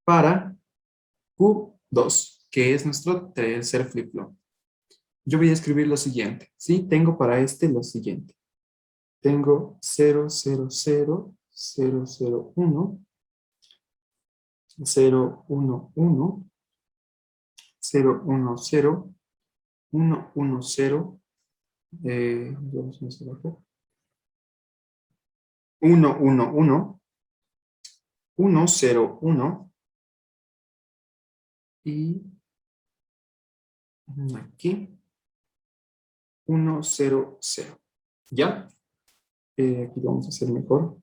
para Q2, que es nuestro tercer flip-flop. Yo voy a escribir lo siguiente, ¿sí? Tengo para este lo siguiente. Tengo 0, 0, 0, 0, 0, 1, 0, 1, 1, 0, 1, 0, 1, 1, 0, 1, 1, 1, 1, 0, 1 y aquí 1, 0, 0. ¿Ya? Aquí vamos a hacer mejor.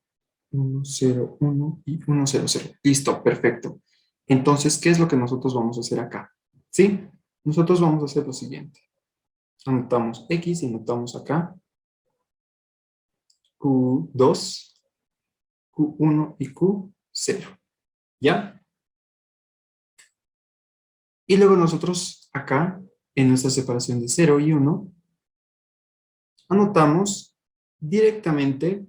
1, 0, 1 y 1, 0, 0. Listo, perfecto. Entonces, ¿qué es lo que nosotros vamos a hacer acá? ¿Sí? Nosotros vamos a hacer lo siguiente. Anotamos X y anotamos acá Q2, Q1 y Q0. ¿Ya? Y luego nosotros acá, en nuestra separación de 0 y 1, anotamos directamente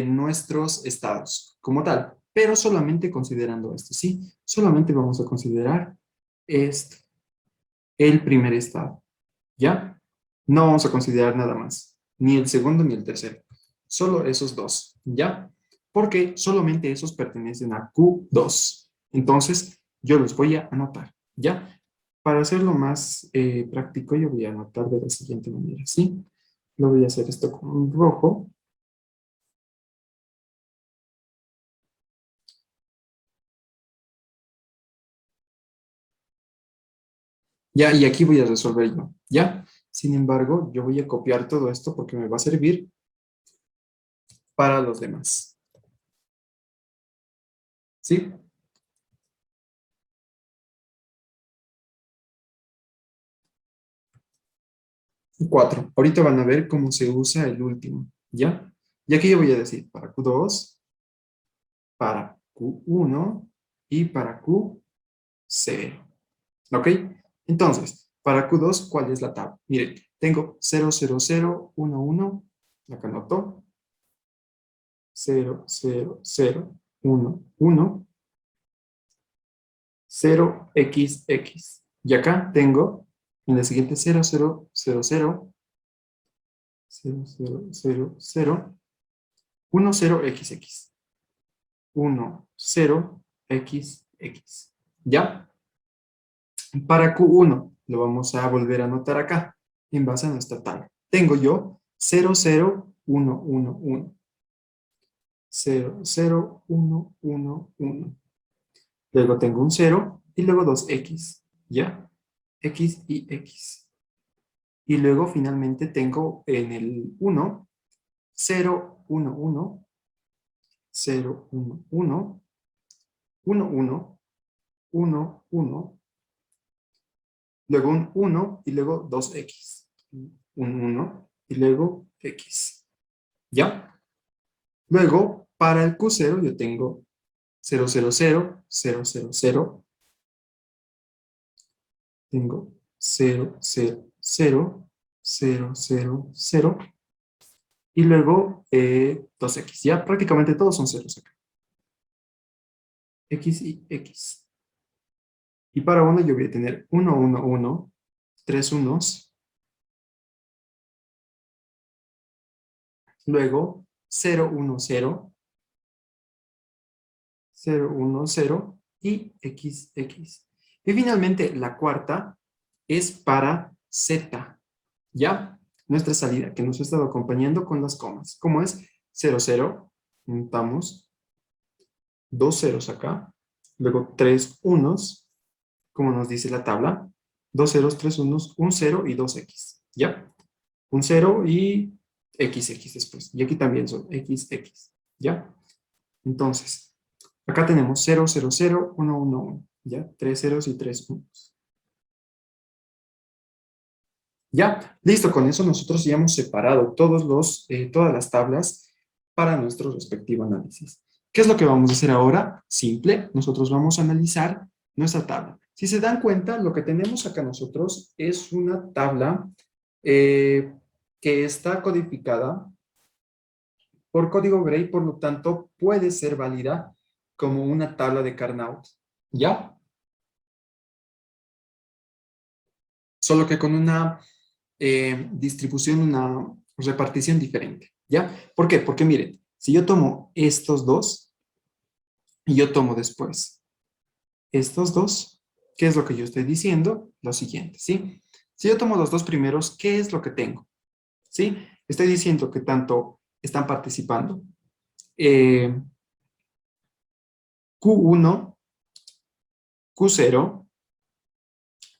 nuestros estados como tal, pero solamente considerando esto, ¿sí? Solamente vamos a considerar esto, el primer estado, ¿ya? No vamos a considerar nada más, ni el segundo ni el tercero, solo esos dos, ¿ya? Porque solamente esos pertenecen a Q2. Entonces, yo los voy a anotar, ¿ya? Para hacerlo más práctico, yo voy a anotar de la siguiente manera, ¿sí? Lo voy a hacer esto con un rojo. Ya, y aquí voy a resolver yo, ¿ya? Sin embargo, yo voy a copiar todo esto porque me va a servir para los demás, ¿sí? 4. Ahorita van a ver cómo se usa el último, ¿ya? Y aquí yo voy a decir para Q2, para Q1 y para Q0, ¿ok? Entonces, para Q2, ¿cuál es la tabla? Miren, tengo 0, 0, 0, 1, 1, acá anoto, 0, 0, 0, 1, 1, 0xx. Y acá tengo en la siguiente 0, 0, 0, 0, 0, 0, 0, 0, 1, 0xx. 1, 0xx. ¿Ya? Para Q1 lo vamos a volver a anotar acá en base a nuestra tabla. Tengo yo 0, 0, 1, 1, 1. 0, 0, 1, 1, 1. Luego tengo un 0 y luego dos x. ¿Ya? X y x. Y luego finalmente tengo en el 1, 0, 1, 1, 0, 1, 1, 1, 1, 1, 1, luego un 1 y luego 2x. Un 1 y luego x. ¿Ya? Luego, para el Q0 yo tengo 0, 0, 0, 0, 0, 0, tengo 0, 0, 0, 0, 0, 0, y luego 2x. Ya prácticamente todos son ceros acá. X y x. Y para 1 yo voy a tener 1, 1, 1, 3 unos, luego 0, 1, 0, 0, 1, 0 y x, x. Y finalmente la cuarta es para z, ¿ya? Nuestra salida que nos ha estado acompañando con las comas. ¿Cómo es? 0, 0, Juntamos dos ceros acá, luego tres unos, como nos dice la tabla, dos ceros, tres unos, un cero y dos x, ¿ya? Un cero y x después. Y aquí también son x, ¿ya? Entonces, acá tenemos 0, 0, 0, 1, 1, 1, ¿ya? Tres ceros y tres unos. Ya, listo, con eso nosotros ya hemos separado todas las tablas para nuestro respectivo análisis. ¿Qué es lo que vamos a hacer ahora? Simple, nosotros vamos a analizar nuestra tabla. Si se dan cuenta, lo que tenemos acá nosotros es una tabla eh, que está codificada por código Gray, por lo tanto, puede ser válida como una tabla de Carnot, ¿ya? Solo que con una distribución, una repartición diferente, ¿ya? ¿Por qué? Porque miren, si yo tomo estos dos y yo tomo después estos dos, ¿qué es lo que yo estoy diciendo? Lo siguiente, ¿sí? Si yo tomo los dos primeros, ¿qué es lo que tengo? ¿Sí? Estoy diciendo que tanto están participando eh, Q1, Q0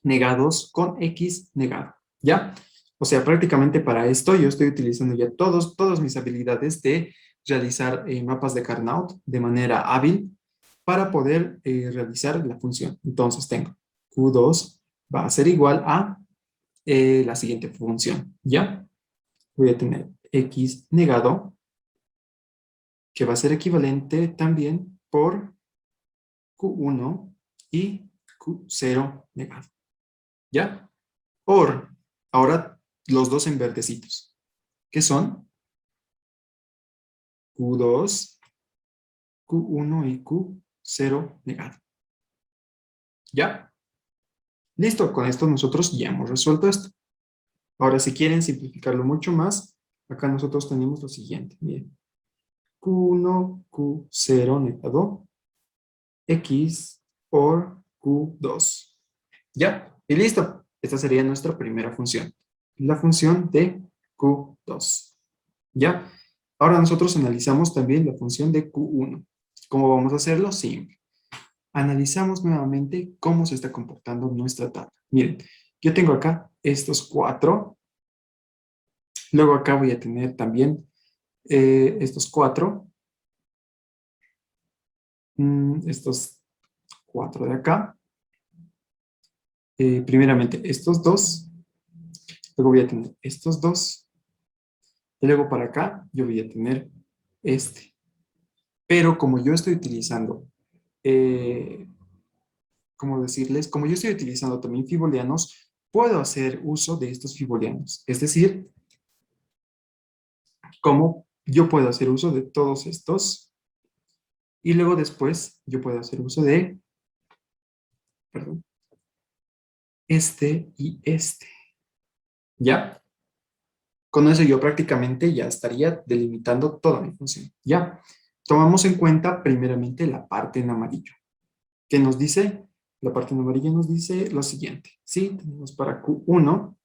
negados con X negado, ¿ya? O sea, prácticamente para esto yo estoy utilizando ya todas mis habilidades de realizar mapas de Carnot de manera hábil para poder realizar la función. Entonces tengo Q2 va a ser igual a la siguiente función, ¿ya? Voy a tener X negado, que va a ser equivalente también por Q1 y Q0 negado, ¿ya? Por, ahora los dos en verdecitos, que son Q2, Q1 y Q0 negado. ¿Ya? Listo, con esto nosotros ya hemos resuelto esto. Ahora, si quieren simplificarlo mucho más, acá nosotros tenemos lo siguiente. Miren, Q1, Q0 negado, X por Q2. ¿Ya? Y listo. Esta sería nuestra primera función. La función de Q2. ¿Ya? Ahora nosotros analizamos también la función de Q1. ¿Cómo vamos a hacerlo? Simple. Analizamos nuevamente cómo se está comportando nuestra tabla. Miren, yo tengo acá estos cuatro. Luego acá voy a tener también estos cuatro. Estos cuatro de acá. Primeramente estos dos. Luego voy a tener estos dos. Y luego para acá yo voy a tener este. Pero como yo estoy utilizando ¿cómo decirles? Como yo estoy utilizando también fibolianos, puedo hacer uso de estos fibolianos. Es decir, como yo puedo hacer uso de todos estos y luego después yo puedo hacer uso de, perdón, este y este. ¿Ya? Con eso yo prácticamente ya estaría delimitando toda mi función. ¿Ya? Tomamos en cuenta primeramente la parte en amarillo. ¿Qué nos dice? La parte en amarillo nos dice lo siguiente. Sí, tenemos para Q1.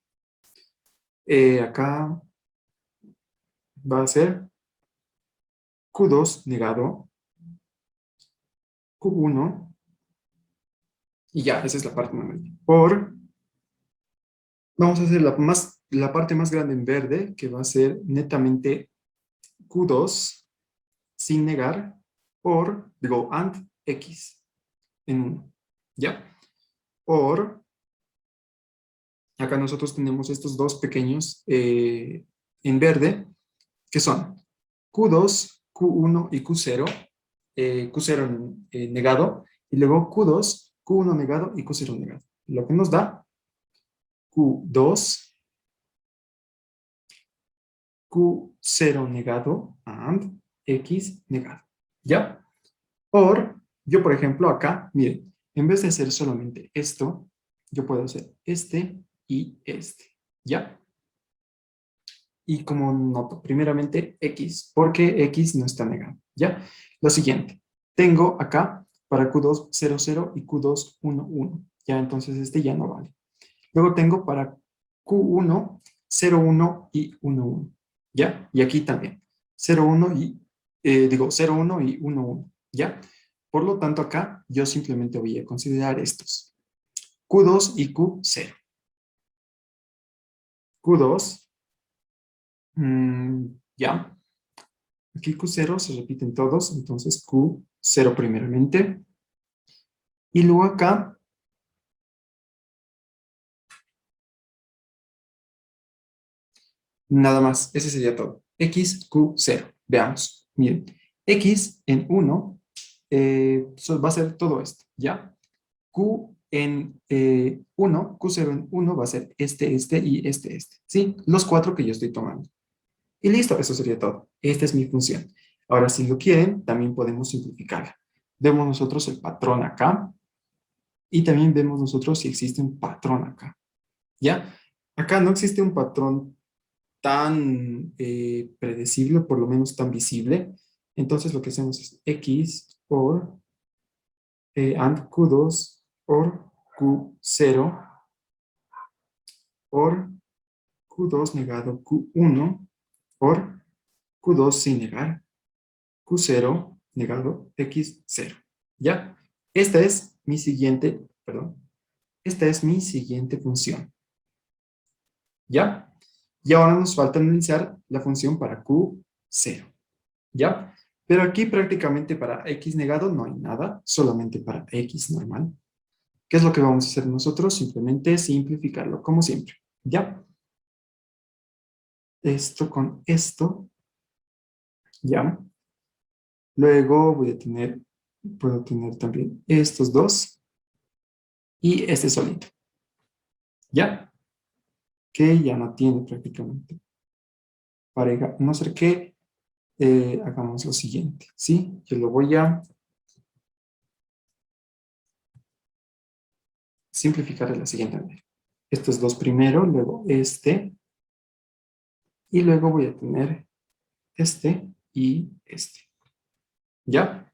Acá va a ser Q2 negado, Q1, y ya, esa es la parte amarilla. Vamos a hacer la parte más grande en verde, que va a ser netamente Q2, sin negar, and X en 1. ¿Ya? Por, acá nosotros tenemos estos dos pequeños en verde, que son Q2, Q1 y Q0, Q0 negado, y luego Q2, Q1 negado y Q0 negado. Lo que nos da Q2, Q0 negado, and X negado. ¿Ya? Yo por ejemplo acá, miren, en vez de hacer solamente esto, yo puedo hacer este y este. ¿Ya? Y como noto, primeramente X, porque X no está negado. ¿Ya? Lo siguiente, tengo acá para Q2 0, 0 y Q2 1, 1. Ya, entonces este ya no vale. Luego tengo para Q1 0, 1 y 1, 1. ¿Ya? Y aquí también 0, 1 y digo 0, 1 y 1, 1, ¿ya? Por lo tanto, acá yo simplemente voy a considerar estos. Q2 y Q0. Q2, ya. Aquí Q0 se repiten todos, entonces Q0 primeramente. Y luego acá, nada más, ese sería todo. X, Q0. Veamos. Miren, X en 1 va a ser todo esto, ¿ya? Q en 1, Q0 en 1 va a ser este y este. ¿Sí? Los cuatro que yo estoy tomando. Y listo, eso sería todo. Esta es mi función. Ahora, si lo quieren, también podemos simplificarla. Vemos nosotros el patrón acá y también vemos nosotros si existe un patrón acá. ¿Ya? Acá no existe un patrón tan predecible, por lo menos tan visible. Entonces lo que hacemos es X or and Q2 or Q0 or Q2 negado Q1 or Q2 sin negar Q0 negado X0. ¿Ya? Esta es mi siguiente, perdón, esta es mi siguiente función. ¿Ya? Y ahora nos falta analizar la función para Q0. ¿Ya? Pero aquí prácticamente para X negado no hay nada, solamente para X normal. ¿Qué es lo que vamos a hacer nosotros? Simplemente simplificarlo, como siempre. ¿Ya? Esto con esto. ¿Ya? Luego puedo tener también estos dos y este solito. ¿Ya? Que ya no tiene prácticamente pareja. A no ser que hagamos lo siguiente. ¿Sí? Yo lo voy a simplificar de la siguiente manera. Estos dos primero, luego este, y luego voy a tener este y este. ¿Ya?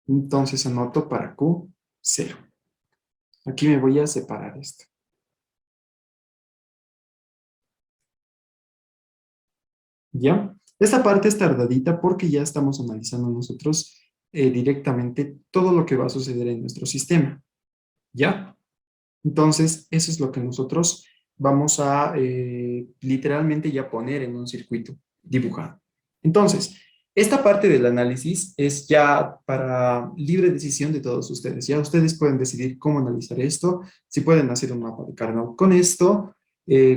Entonces anoto para Q0. Aquí me voy a separar esto. ¿Ya? Esta parte es tardadita porque ya estamos analizando nosotros directamente todo lo que va a suceder en nuestro sistema. ¿Ya? Entonces, eso es lo que nosotros vamos a literalmente ya poner en un circuito dibujado. Entonces, esta parte del análisis es ya para libre decisión de todos ustedes. Ya ustedes pueden decidir cómo analizar esto, si pueden hacer un mapa de Carnot con esto,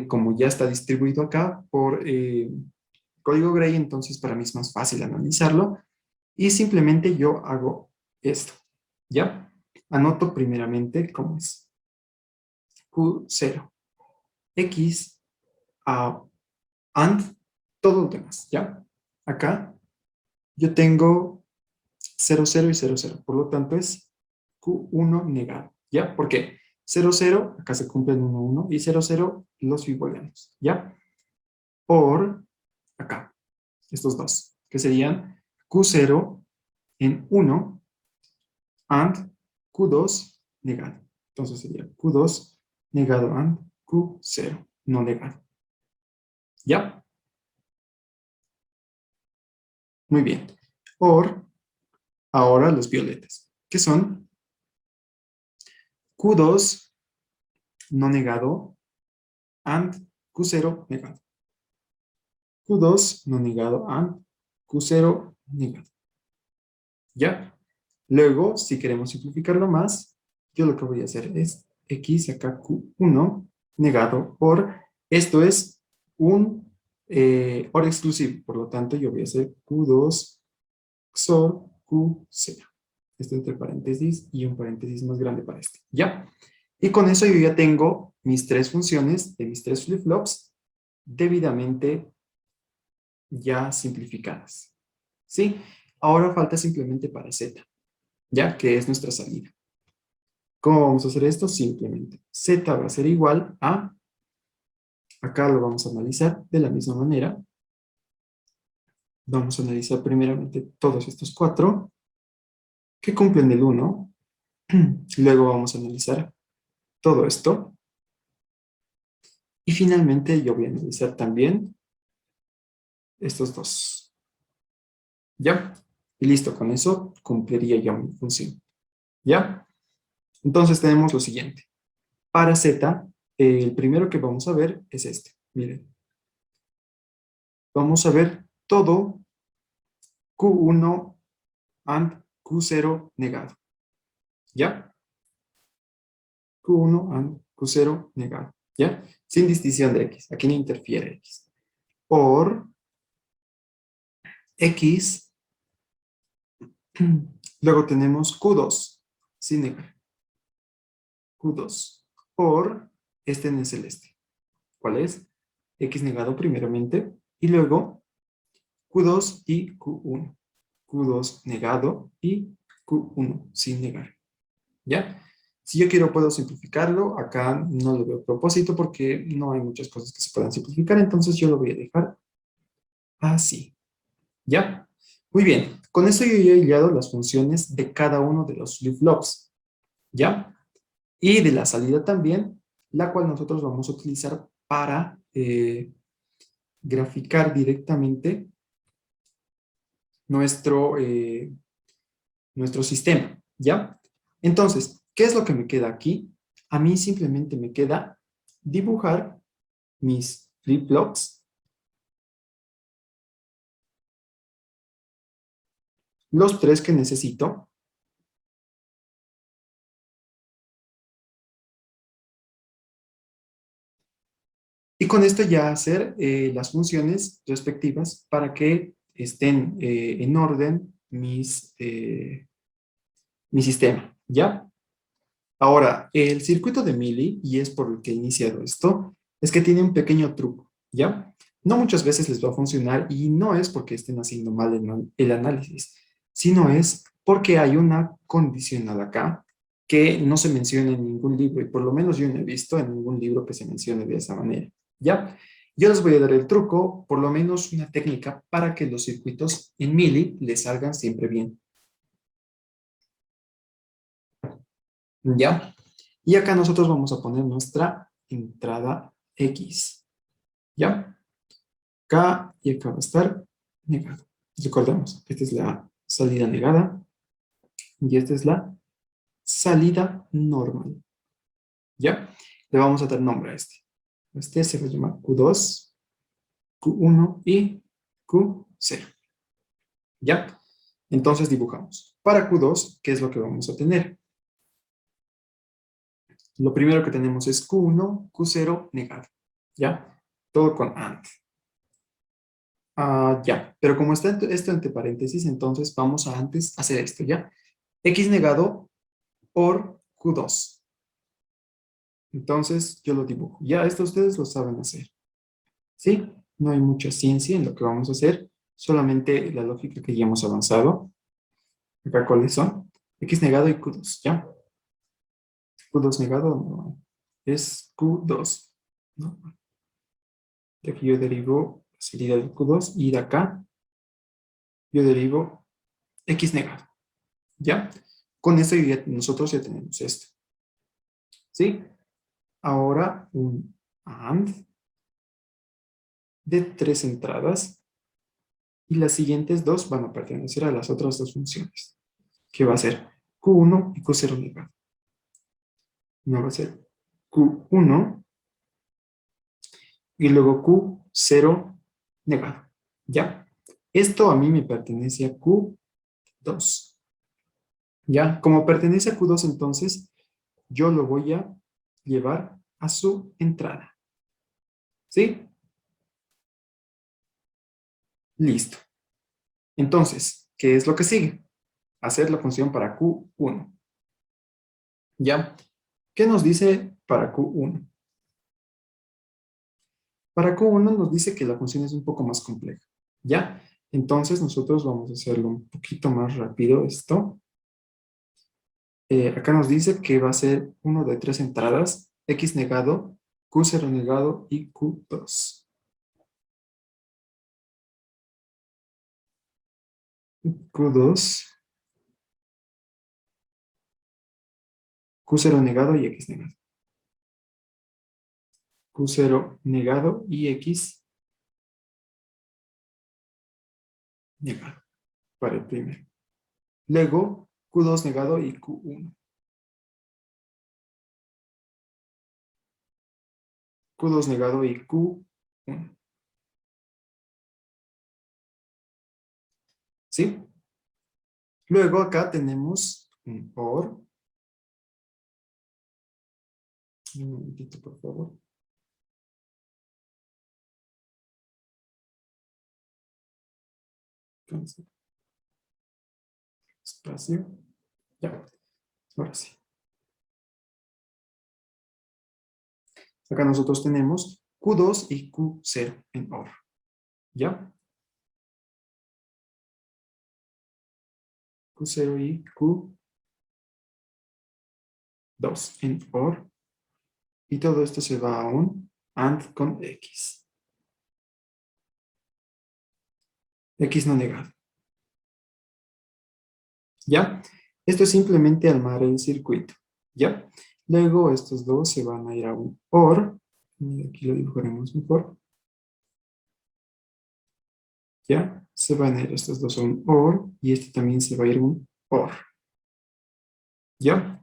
como ya está distribuido acá por código Gray, entonces para mí es más fácil analizarlo. Y simplemente yo hago esto, ¿ya? Anoto primeramente cómo es. Q0, X, AND, todo lo demás, ¿ya? Acá yo tengo 0, 0 y 0, 0, por lo tanto es Q1 negado, ¿ya? ¿Por qué? 0, 0, acá se cumplen 1, 1 y 0, 0 los booleanos, ¿ya? Por acá, estos dos, que serían Q0 en 1 and Q2 negado. Entonces sería Q2 negado and Q0 no negado. ¿Ya? Muy bien. Or, ahora los violetas, que son Q2 no negado and Q0 negado. Q2 no negado and Q0 negado. ¿Ya? Luego, si queremos simplificarlo más, yo lo que voy a hacer es X acá Q1 negado por, esto es un OR exclusivo, por lo tanto yo voy a hacer Q2 XOR Q0. Esto entre paréntesis y un paréntesis más grande para este. ¿Ya? Y con eso yo ya tengo mis tres funciones de mis tres flip-flops debidamente ya simplificadas. ¿Sí? Ahora falta simplemente para Z, ya que es nuestra salida. ¿Cómo vamos a hacer esto? Simplemente Z va a ser igual a, acá lo vamos a analizar de la misma manera. Vamos a analizar primeramente todos estos cuatro que cumplen el 1. Luego vamos a analizar todo esto. Y finalmente yo voy a analizar también estos dos. ¿Ya? Y listo, con eso cumpliría ya mi función. ¿Ya? Entonces tenemos lo siguiente. Para Z, el primero que vamos a ver es este. Miren, vamos a ver todo Q1 and Q0 negado. ¿Ya? Q1 and Q0 negado. ¿Ya? Sin distinción de X. Aquí no interfiere X. Por X, luego tenemos Q2 sin negar. Q2 por este en el celeste. ¿Cuál es? X negado primeramente y luego Q2 y Q1. Q2 negado y Q1 sin negar. ¿Ya? Si yo quiero puedo simplificarlo. Acá no le veo propósito porque no hay muchas cosas que se puedan simplificar. Entonces yo lo voy a dejar así. ¿Ya? Muy bien. Con esto yo ya he hallado las funciones de cada uno de los flip-flops. ¿Ya? Y de la salida también, la cual nosotros vamos a utilizar para graficar directamente nuestro, nuestro sistema, ¿ya? Entonces, ¿qué es lo que me queda aquí? A mí simplemente me queda dibujar mis flip-flops, los tres que necesito, y con esto ya hacer las funciones respectivas para que estén en orden mi sistema, ¿ya? Ahora, el circuito de Mealy, y es por el que he iniciado esto, es que tiene un pequeño truco, ¿ya? No muchas veces les va a funcionar y no es porque estén haciendo mal el análisis, sino es porque hay una condicional acá que no se menciona en ningún libro y por lo menos yo no he visto en ningún libro que se mencione de esa manera, ¿ya? Yo les voy a dar el truco, por lo menos una técnica para que los circuitos en Mealy les salgan siempre bien, ¿ya? Y acá nosotros vamos a poner nuestra entrada X. ¿Ya? Acá y acá va a estar negado. Recordemos, esta es la salida negada y esta es la salida normal. ¿Ya? Le vamos a dar nombre a este. Este se va a llamar Q2, Q1 y Q0. ¿Ya? Entonces dibujamos. Para Q2, ¿qué es lo que vamos a tener? Lo primero que tenemos es Q1, Q0 negado. ¿Ya? Todo con AND. Ya, pero como está esto entre paréntesis, entonces vamos a antes hacer esto, ¿ya? X negado por Q2. Entonces yo lo dibujo. Ya, esto ustedes lo saben hacer, ¿sí? No hay mucha ciencia en lo que vamos a hacer, solamente la lógica que ya hemos avanzado. Acá, ¿cuáles son? X negado y Q2, ¿ya? Q2 negado no, es Q2, ¿no? De aquí yo derivo la salida de Q2 y de acá yo derivo X negado. ¿Ya? Con esto nosotros ya tenemos esto. ¿Sí? Ahora un AND de tres entradas y las siguientes dos van a pertenecer a las otras dos funciones, que va a ser Q1 y Q0 negado. No va a ser Q1 y luego Q0 negado. ¿Ya? Esto a mí me pertenece a Q2. ¿Ya? Como pertenece a Q2, entonces yo lo voy a llevar a su entrada. ¿Sí? Listo. Entonces, ¿qué es lo que sigue? Hacer la función para Q1. ¿Ya? ¿Qué nos dice para Q1? Para Q1 nos dice que la función es un poco más compleja. ¿Ya? Entonces nosotros vamos a hacerlo un poquito más rápido esto. Acá nos dice que va a ser uno de tres entradas, X negado, Q0 negado y Q2. Q2, Q0 negado y X negado. Q0 negado y X negado. para el primero. Luego, Q2 negado y Q1. Q2 negado y Q1. ¿Sí? Luego acá tenemos un OR. Un momentito, por favor. Entonces, espacio. Ya, ahora sí. Acá nosotros tenemos Q2 y Q0 en OR. ¿Ya? Q0 y Q2 en OR. Y todo esto se va a un AND con X. X no negado. ¿Ya? Esto es simplemente armar el circuito. ¿Ya? Luego estos dos se van a ir a un OR. Y aquí lo dibujaremos mejor. ¿Ya? Se van a ir estos dos a un OR y este también se va a ir a un OR. ¿Ya?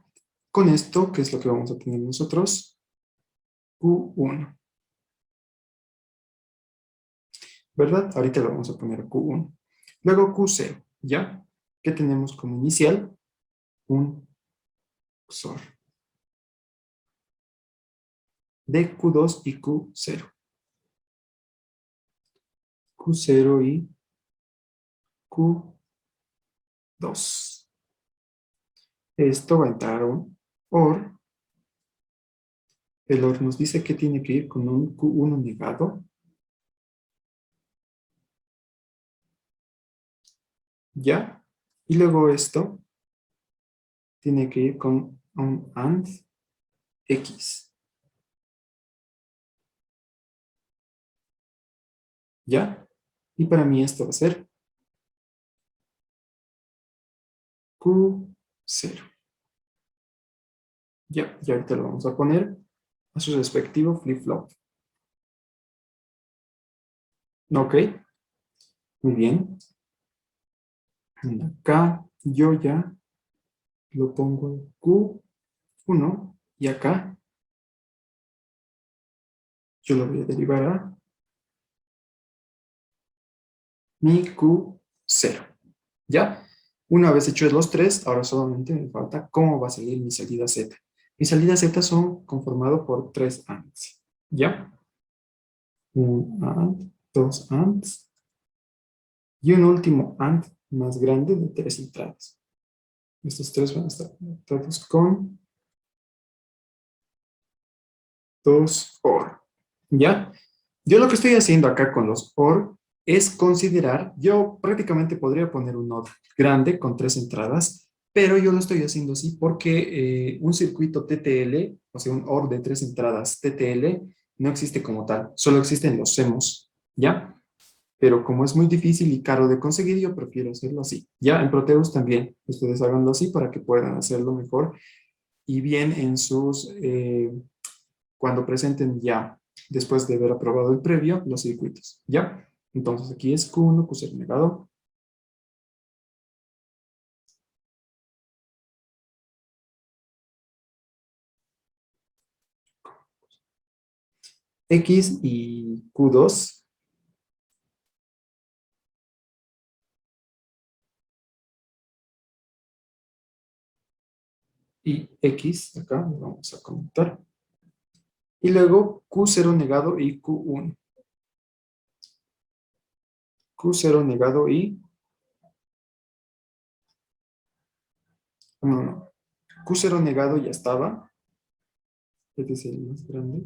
Con esto, ¿qué es lo que vamos a tener nosotros? Q1. ¿Verdad? Ahorita lo vamos a poner Q1. Luego Q0. ¿Ya? ¿Qué tenemos como inicial? Un XOR de Q2 y Q0. Q0 y Q2. Esto va a entrar a un OR. El OR nos dice que tiene que ir con un Q1 negado. ¿Ya? Y luego esto tiene que ir con un AND X. ¿Ya? Y para mí esto va a ser Q0. Ya, y ahorita lo vamos a poner a su respectivo flip-flop. Ok, muy bien. Y acá yo ya lo pongo en Q1 y acá yo lo voy a derivar a mi Q0. ¿Ya? Una vez hechos los tres, ahora solamente me falta cómo va a salir mi salida Z. Mis salidas Z son conformadas por tres ANDs. ¿Ya? Un AND, dos ANDs y un último AND más grande de tres entradas. Estos tres van a estar conectados con dos OR. ¿Ya? Yo lo que estoy haciendo acá con los OR es considerar, yo prácticamente podría poner un OR grande con tres entradas, pero yo lo estoy haciendo así porque un circuito TTL, o sea, un OR de tres entradas TTL, no existe como tal, solo existen los CMOS, ¿ya? Pero como es muy difícil y caro de conseguir, yo prefiero hacerlo así. Ya en Proteus también, ustedes háganlo así para que puedan hacerlo mejor y bien en sus, cuando presenten ya, después de haber aprobado el previo, los circuitos. ¿Ya? Entonces aquí es Q1, Q0 negado. X y Q2. Y X, acá lo vamos a conectar. Y luego Q0 negado y Q1. Q0 negado y... No, no. Q0 negado ya estaba. Este es el más grande.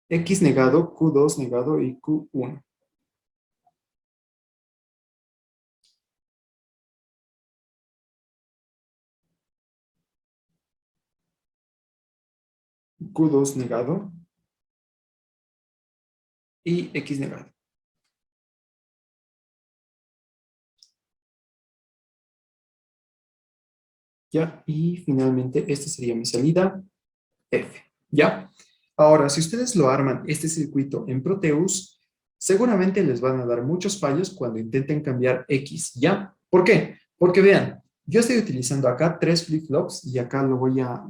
X negado, Q2 negado y Q1. Q2 negado y X negado. ¿Ya? Y finalmente, esta sería mi salida F. ¿Ya? Ahora, si ustedes lo arman, este circuito en Proteus, seguramente les van a dar muchos fallos cuando intenten cambiar X, ¿ya? ¿Por qué? Porque vean, yo estoy utilizando acá tres flip-flops y acá lo voy a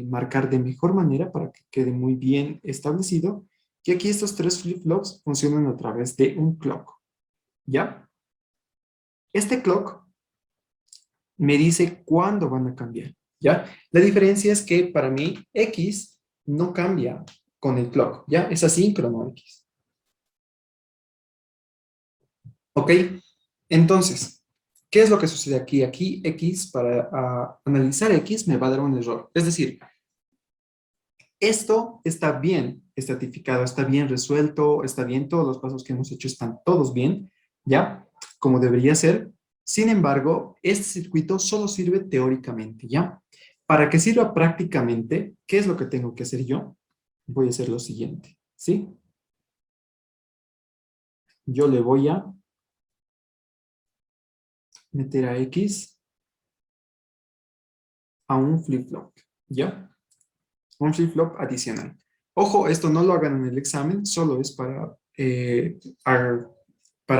marcar de mejor manera para que quede muy bien establecido. Y aquí estos tres flip-flops funcionan a través de un clock, ¿ya? Este clock me dice cuándo van a cambiar, ¿ya? La diferencia es que para mí X no cambia con el clock, ¿ya? Es asíncrono X, ¿ok? Entonces, ¿qué es lo que sucede aquí? Aquí X, para analizar X, me va a dar un error. Es decir, esto está bien estratificado, está bien resuelto, está bien, todos los pasos que hemos hecho están todos bien, ¿ya? Como debería ser. Sin embargo, este circuito solo sirve teóricamente, ¿ya? Para que sirva prácticamente, ¿qué es lo que tengo que hacer yo? Voy a hacer lo siguiente, ¿sí? Yo le voy a meter a X a un flip-flop, ¿ya? Un flip-flop adicional. Ojo, esto no lo hagan en el examen, solo es para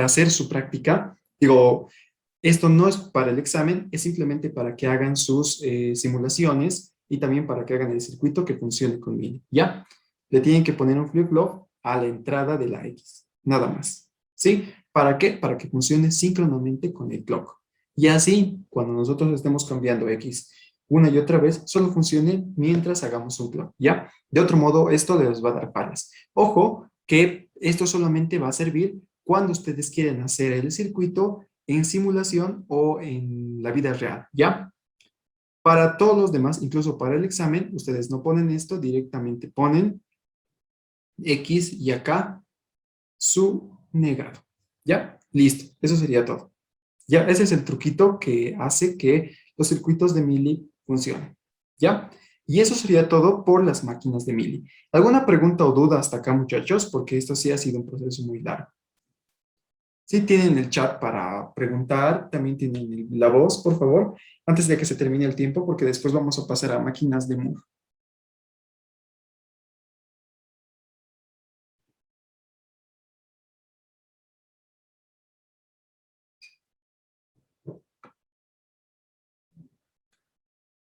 hacer su práctica. Digo, esto no es para el examen, es simplemente para que hagan sus simulaciones y también para que hagan el circuito que funcione con Mini. ¿Ya? Le tienen que poner un flip-flop a la entrada de la X, nada más. ¿Sí? ¿Para qué? Para que funcione síncronamente con el clock. Y así, cuando nosotros estemos cambiando X una y otra vez, solo funcione mientras hagamos un clock. ¿Ya? De otro modo, esto les va a dar fallas. Ojo, que esto solamente va a servir cuando ustedes quieren hacer el circuito en simulación o en la vida real, ¿ya? Para todos los demás, incluso para el examen, ustedes no ponen esto, directamente ponen X y acá su negado, ¿ya? Listo, eso sería todo. Ya, ese es el truquito que hace que los circuitos de Mili funcionen, ¿ya? Y eso sería todo por las máquinas de Mili. ¿Alguna pregunta o duda hasta acá, muchachos? Porque esto sí ha sido un proceso muy largo. Sí, tienen el chat para preguntar, también tienen la voz, por favor, antes de que se termine el tiempo, porque después vamos a pasar a máquinas de Moore.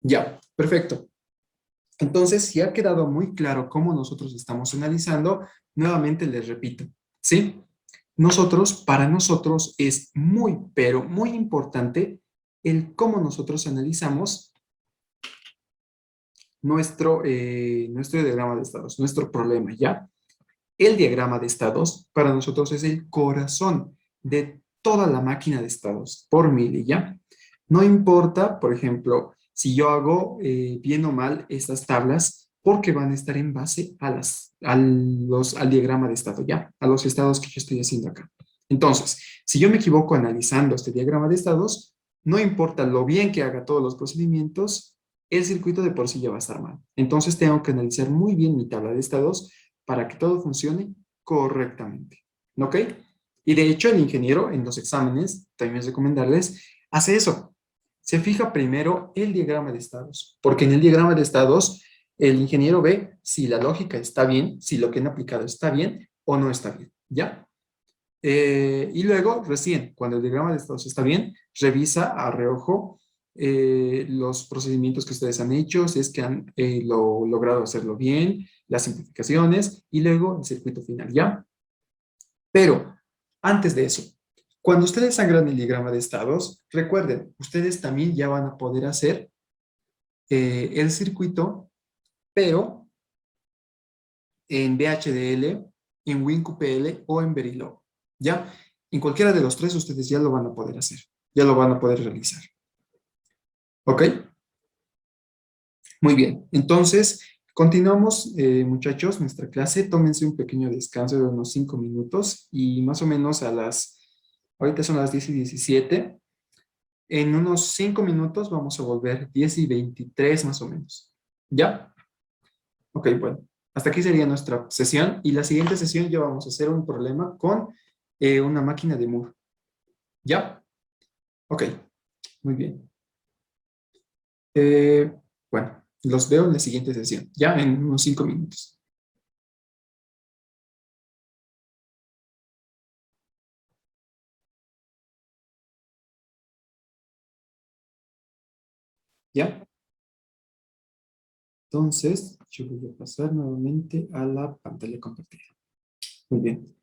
Ya, perfecto. Entonces, si ha quedado muy claro cómo nosotros estamos analizando, nuevamente les repito, ¿sí? Para nosotros es muy, pero muy importante el cómo nosotros analizamos nuestro diagrama de estados, nuestro problema, ¿ya? El diagrama de estados para nosotros es el corazón de toda la máquina de estados por mili, ¿ya? No importa, por ejemplo, si yo hago bien o mal estas tablas, porque van a estar en base al diagrama de estado, ¿ya? A los estados que yo estoy haciendo acá. Entonces, si yo me equivoco analizando este diagrama de estados, no importa lo bien que haga todos los procedimientos, el circuito de por sí ya va a estar mal. Entonces, tengo que analizar muy bien mi tabla de estados para que todo funcione correctamente. ¿Ok? Y de hecho, el ingeniero en los exámenes, también es recomendarles, hace eso. Se fija primero el diagrama de estados, porque en el diagrama de estados el ingeniero ve si la lógica está bien, si lo que han aplicado está bien o no está bien, ¿ya? Y luego, recién, cuando el diagrama de estados está bien, revisa a reojo los procedimientos que ustedes han hecho, si es que han logrado hacerlo bien, las simplificaciones y luego el circuito final, ¿ya? Pero antes de eso, cuando ustedes hagan el diagrama de estados, recuerden, ustedes también ya van a poder hacer el circuito, pero en VHDL, en WinQPL o en Verilog, ¿ya? En cualquiera de los tres ustedes ya lo van a poder hacer, ya lo van a poder realizar, ¿ok? Muy bien, entonces continuamos, muchachos, nuestra clase. Tómense un pequeño descanso de unos 5 minutos y más o menos ahorita son las 10:17. En unos 5 minutos vamos a volver 10:23 más o menos. ¿Ya? Ok, bueno. Hasta aquí sería nuestra sesión y la siguiente sesión ya vamos a hacer un problema con una máquina de Moore. ¿Ya? Ok, muy bien. Eh, bueno, los veo en la siguiente sesión, ya en unos 5 minutos. ¿Ya? Entonces, yo voy a pasar nuevamente a la pantalla compartida. Muy bien.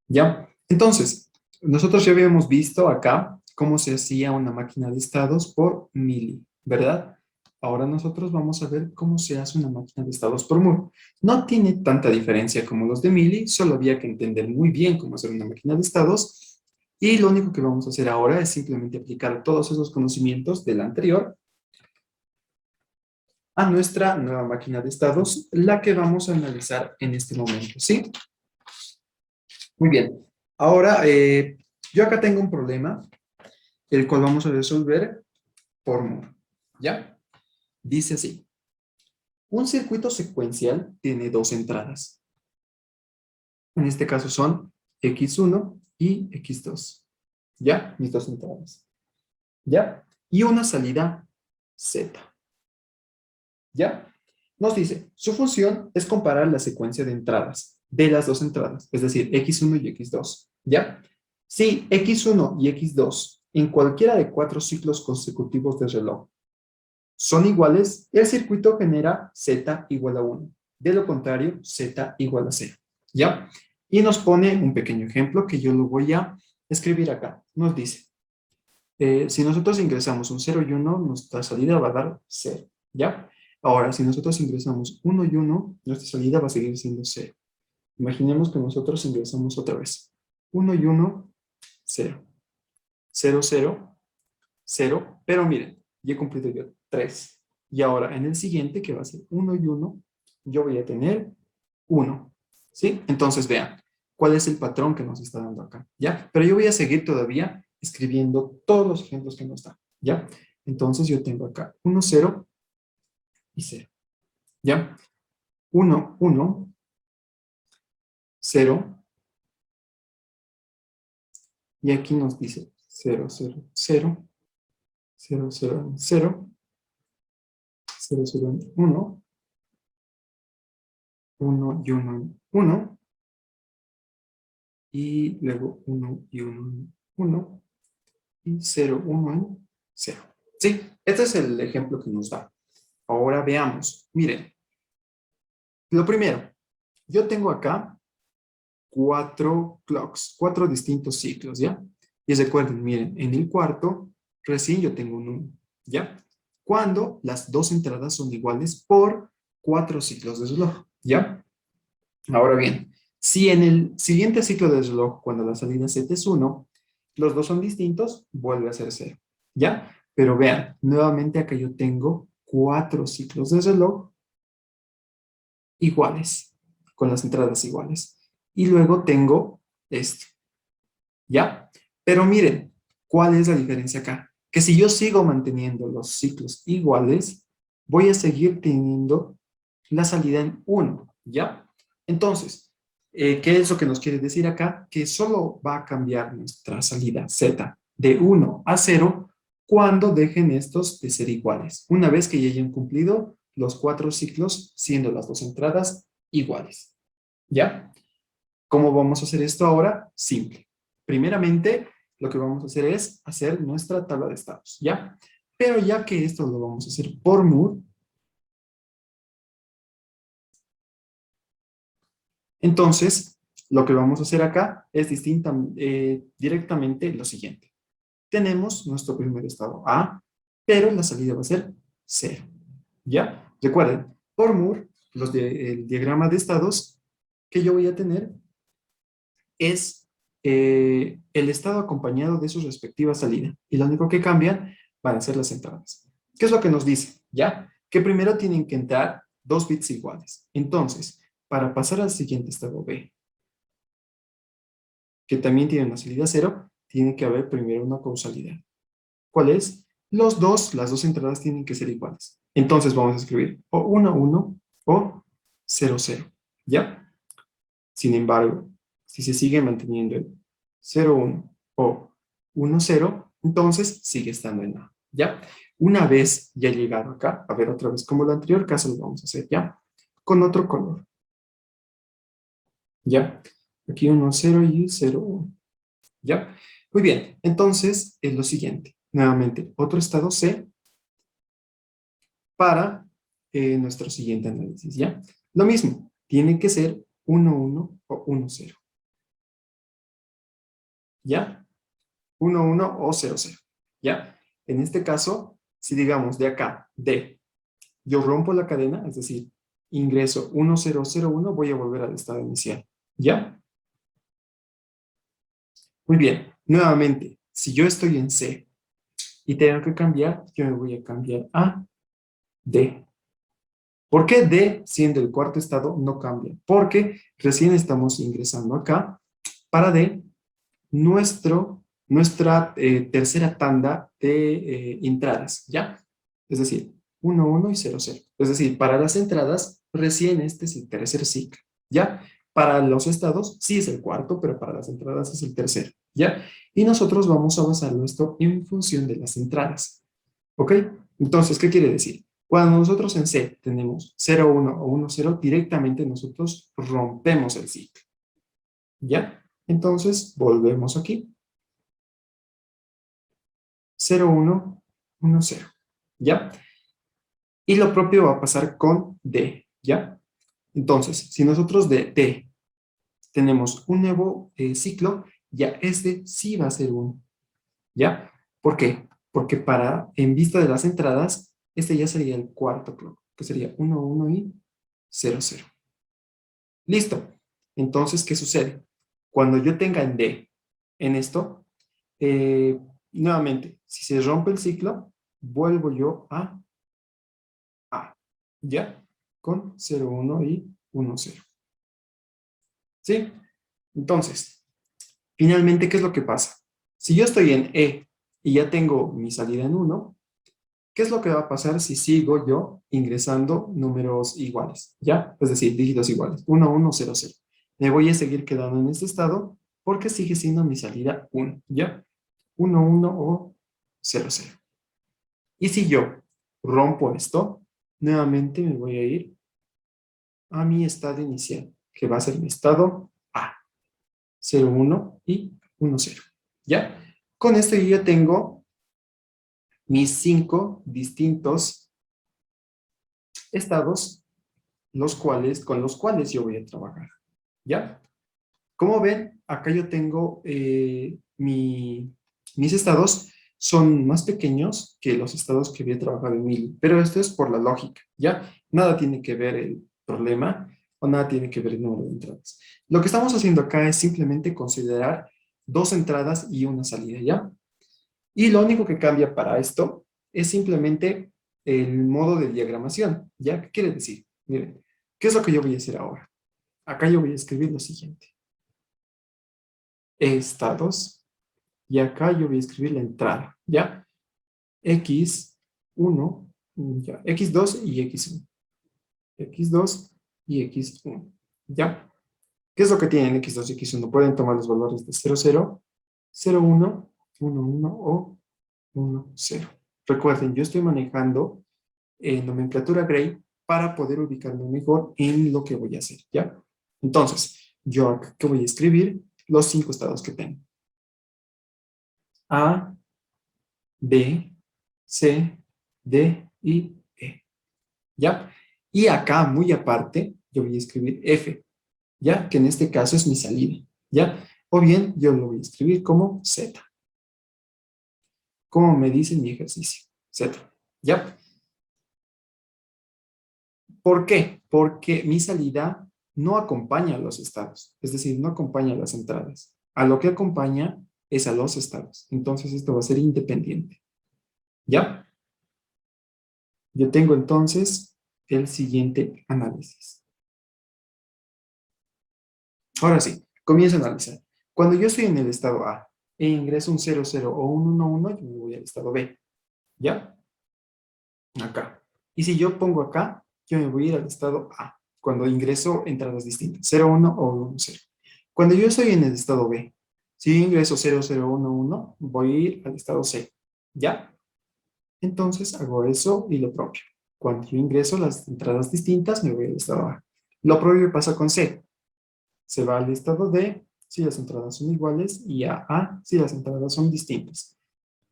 ¿Ya? Entonces, nosotros ya habíamos visto acá cómo se hacía una máquina de estados por mili, ¿verdad? Ahora nosotros vamos a ver cómo se hace una máquina de estados por mol. No tiene tanta diferencia como los de mili, solo había que entender muy bien cómo hacer una máquina de estados. Y lo único que vamos a hacer ahora es simplemente aplicar todos esos conocimientos del anterior a nuestra nueva máquina de estados, la que vamos a analizar en este momento, ¿sí? Muy bien. Ahora, yo acá tengo un problema, el cual vamos a resolver por mol, ¿ya? Dice así, un circuito secuencial tiene dos entradas. En este caso son X1 y X2, ¿ya? Mis dos entradas, ¿ya? Y una salida Z, ¿ya? Nos dice, su función es comparar la secuencia de entradas de las dos entradas, es decir, X1 y X2, ¿ya? Si X1 y X2 en cualquiera de cuatro ciclos consecutivos del reloj son iguales, el circuito genera Z igual a 1. De lo contrario, Z igual a 0, ¿ya? Y nos pone un pequeño ejemplo que yo lo voy a escribir acá. Nos dice, si nosotros ingresamos un 0 y 1, nuestra salida va a dar 0, ¿ya? Ahora, si nosotros ingresamos 1 y 1, nuestra salida va a seguir siendo 0. Imaginemos que nosotros ingresamos otra vez. 1 y 1, 0. 0, 0, 0. Pero miren, ya he cumplido yo 3. Y ahora en el siguiente, que va a ser 1 y 1, yo voy a tener 1. ¿Sí? Entonces vean, ¿cuál es el patrón que nos está dando acá? ¿Ya? Pero yo voy a seguir todavía escribiendo todos los ejemplos que nos da. ¿Ya? Entonces yo tengo acá 1, 0 y 0. ¿Ya? 1, 1, 0. Y aquí nos dice 0, 0, 0, 0, 0, 0, 0, 0, 1, 1 y 1, 1. Y luego 1 y 1, 1 y 0, 1, 0. Sí, este es el ejemplo que nos da. Ahora veamos. Miren, lo primero, yo tengo acá cuatro clocks, cuatro distintos ciclos, ¿ya? Y recuerden, miren, en el cuarto, recién yo tengo un 1, ¿ya? Cuando las dos entradas son iguales por cuatro ciclos de reloj, ¿ya? Ahora bien, si en el siguiente ciclo del reloj, cuando la salida Z es 1, los dos son distintos, vuelve a ser 0, ¿ya? Pero vean, nuevamente acá yo tengo cuatro ciclos de reloj iguales, con las entradas iguales. Y luego tengo esto, ¿ya? Pero miren, ¿cuál es la diferencia acá? Que si yo sigo manteniendo los ciclos iguales, voy a seguir teniendo la salida en 1, ¿ya? Entonces, ¿qué es lo que nos quiere decir acá? Que solo va a cambiar nuestra salida Z de 1 a 0 cuando dejen estos de ser iguales. Una vez que ya hayan cumplido los cuatro ciclos, siendo las dos entradas iguales, ¿ya? ¿Cómo vamos a hacer esto ahora? Simple. Primeramente, lo que vamos a hacer es hacer nuestra tabla de estados, ¿ya? Pero ya que esto lo vamos a hacer por Moore, entonces lo que vamos a hacer acá es directamente lo siguiente. Tenemos nuestro primer estado A, pero la salida va a ser 0, ¿ya? Recuerden, por Moore, el diagrama de estados que yo voy a tener es el estado acompañado de su respectiva salida. Y lo único que cambian van a ser las entradas. ¿Qué es lo que nos dice? ¿Ya? Que primero tienen que entrar dos bits iguales. Entonces, para pasar al siguiente estado B, que también tiene una salida 0, tiene que haber primero una causalidad. ¿Cuál es? Las dos entradas tienen que ser iguales. Entonces vamos a escribir o 1, 1 o 0, 0. ¿Ya? Sin embargo, si se sigue manteniendo el 0, 1 o 1, 0, entonces sigue estando en A, ¿ya? Una vez ya llegado acá, a ver otra vez como el anterior caso lo vamos a hacer, ¿ya? Con otro color, ¿ya? Aquí 1, 0 y 0, 1, ¿ya? Muy bien, entonces es lo siguiente. Nuevamente, otro estado C, para nuestro siguiente análisis, ¿ya? Lo mismo, tiene que ser 1, 1 o 1, 0, ¿ya? 1, 1 o 0, 0, ¿ya? En este caso, si digamos de acá, yo rompo la cadena, es decir, ingreso 1, 0, 0, 1, voy a volver al estado inicial, ¿ya? Muy bien, nuevamente, si yo estoy en C y tengo que cambiar, yo me voy a cambiar a D. ¿Por qué D, siendo el cuarto estado, no cambia? Porque recién estamos ingresando acá para D nuestra tercera tanda de entradas, ¿ya? Es decir, 1, 1 y 0, 0. Es decir, para las entradas, recién este es el tercer ciclo, ¿ya? Para los estados, sí es el cuarto, pero para las entradas es el tercero, ¿ya? Y nosotros vamos a basarlo esto en función de las entradas, ¿ok? Entonces, ¿qué quiere decir? Cuando nosotros en C tenemos 0, 1 o 1, 0, directamente nosotros rompemos el ciclo, ¿ya? Entonces, volvemos aquí. 0, 1, 1, 0, ¿ya? Y lo propio va a pasar con D, ¿ya? Entonces, si nosotros de D tenemos un nuevo ciclo, ya este sí va a ser 1, ¿ya? ¿Por qué? Porque en vista de las entradas, este ya sería el cuarto clock, que sería 1, 1 y 0, 0. Listo. Entonces, ¿qué sucede? Cuando yo tenga en D, en esto, eh, nuevamente, si se rompe el ciclo, vuelvo yo a A, ¿ya? Con 0, 1 y 1, 0. ¿Sí? Entonces, finalmente, ¿qué es lo que pasa? Si yo estoy en E y ya tengo mi salida en 1, ¿qué es lo que va a pasar si sigo yo ingresando números iguales? ¿Ya? Es decir, dígitos iguales. 1, 1, 0, 0. Me voy a seguir quedando en este estado porque sigue siendo mi salida 1, ¿ya? 1, 1 o 0, 0. Y si yo rompo esto, nuevamente me voy a ir a mi estado inicial, que va a ser mi estado A, 0, 1 y 1, 0. ¿Ya? Con esto yo ya tengo mis 5 distintos estados, con los cuales yo voy a trabajar. ¿Ya? Como ven, acá yo tengo mis estados son más pequeños que los estados que voy a trabajar en Mili, pero esto es por la lógica, ¿ya? Nada tiene que ver el problema o nada tiene que ver el número de entradas. Lo que estamos haciendo acá es simplemente considerar dos entradas y una salida, ¿ya? Y lo único que cambia para esto es simplemente el modo de diagramación, ¿ya? ¿Qué quiere decir? Miren, ¿qué es lo que yo voy a hacer ahora? Acá yo voy a escribir lo siguiente. Estados, y acá yo voy a escribir la entrada, ¿ya? X1, ya, X2 y X1. X2 y X1, ¿ya? ¿Qué es lo que tienen X2 y X1? Pueden tomar los valores de 0, 0, 0, 1, 1, 1 o 1, 0. Recuerden, yo estoy manejando nomenclatura Gray para poder ubicarme mejor en lo que voy a hacer, ¿ya? Entonces, yo acá que voy a escribir los 5 estados que tengo. A, B, C, D y E, ¿ya? Y acá, muy aparte, yo voy a escribir F, ¿ya? Que en este caso es mi salida, ¿ya? O bien, yo lo voy a escribir como Z, como me dice mi ejercicio, Z, ¿ya? ¿Por qué? Porque mi salida no acompaña a los estados, es decir, no acompaña a las entradas. A lo que acompaña es a los estados. Entonces, esto va a ser independiente, ¿ya? Yo tengo entonces el siguiente análisis. Ahora sí, comienzo a analizar. Cuando yo estoy en el estado A e ingreso un 0, 0 o un 1, 1, yo me voy al estado B. ¿Ya? Acá. Y si yo pongo acá, yo me voy a ir al estado A, cuando ingreso entradas distintas, 0, 1 o 1, 0. Cuando yo estoy en el estado B, si yo ingreso 0, 0, 1, 1, voy a ir al estado C. ¿Ya? Entonces hago eso y lo propio. Cuando yo ingreso las entradas distintas, me voy al estado A. Lo propio pasa con C. Se va al estado D si las entradas son iguales y a si las entradas son distintas.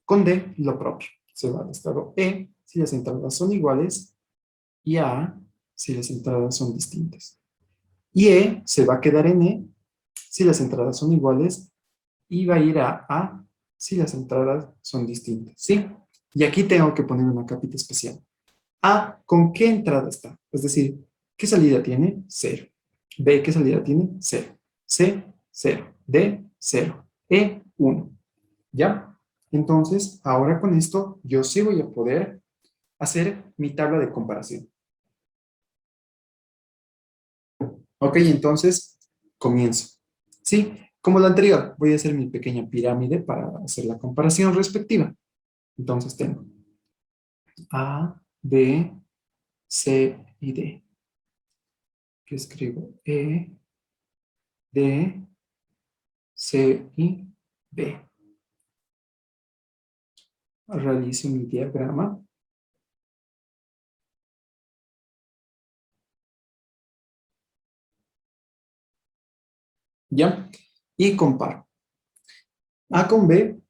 Con D, lo propio. Se va al estado E si las entradas son iguales y A si las entradas son distintas. Y E se va a quedar en E si las entradas son iguales y va a ir a A si las entradas son distintas, ¿sí? Y aquí tengo que poner una capita especial. A, ¿con qué entrada está? Es decir, ¿qué salida tiene? Cero. B, ¿qué salida tiene? Cero. C, cero. D, cero. E, 1. ¿Ya? Entonces, ahora con esto, yo sí voy a poder hacer mi tabla de comparación. Ok, entonces, comienzo. Sí, como la anterior, voy a hacer mi pequeña pirámide para hacer la comparación respectiva. Entonces tengo A, B, C y D. Que escribo E, D, C y D. Realizo mi diagrama. ¿Ya? Y comparo. A con B,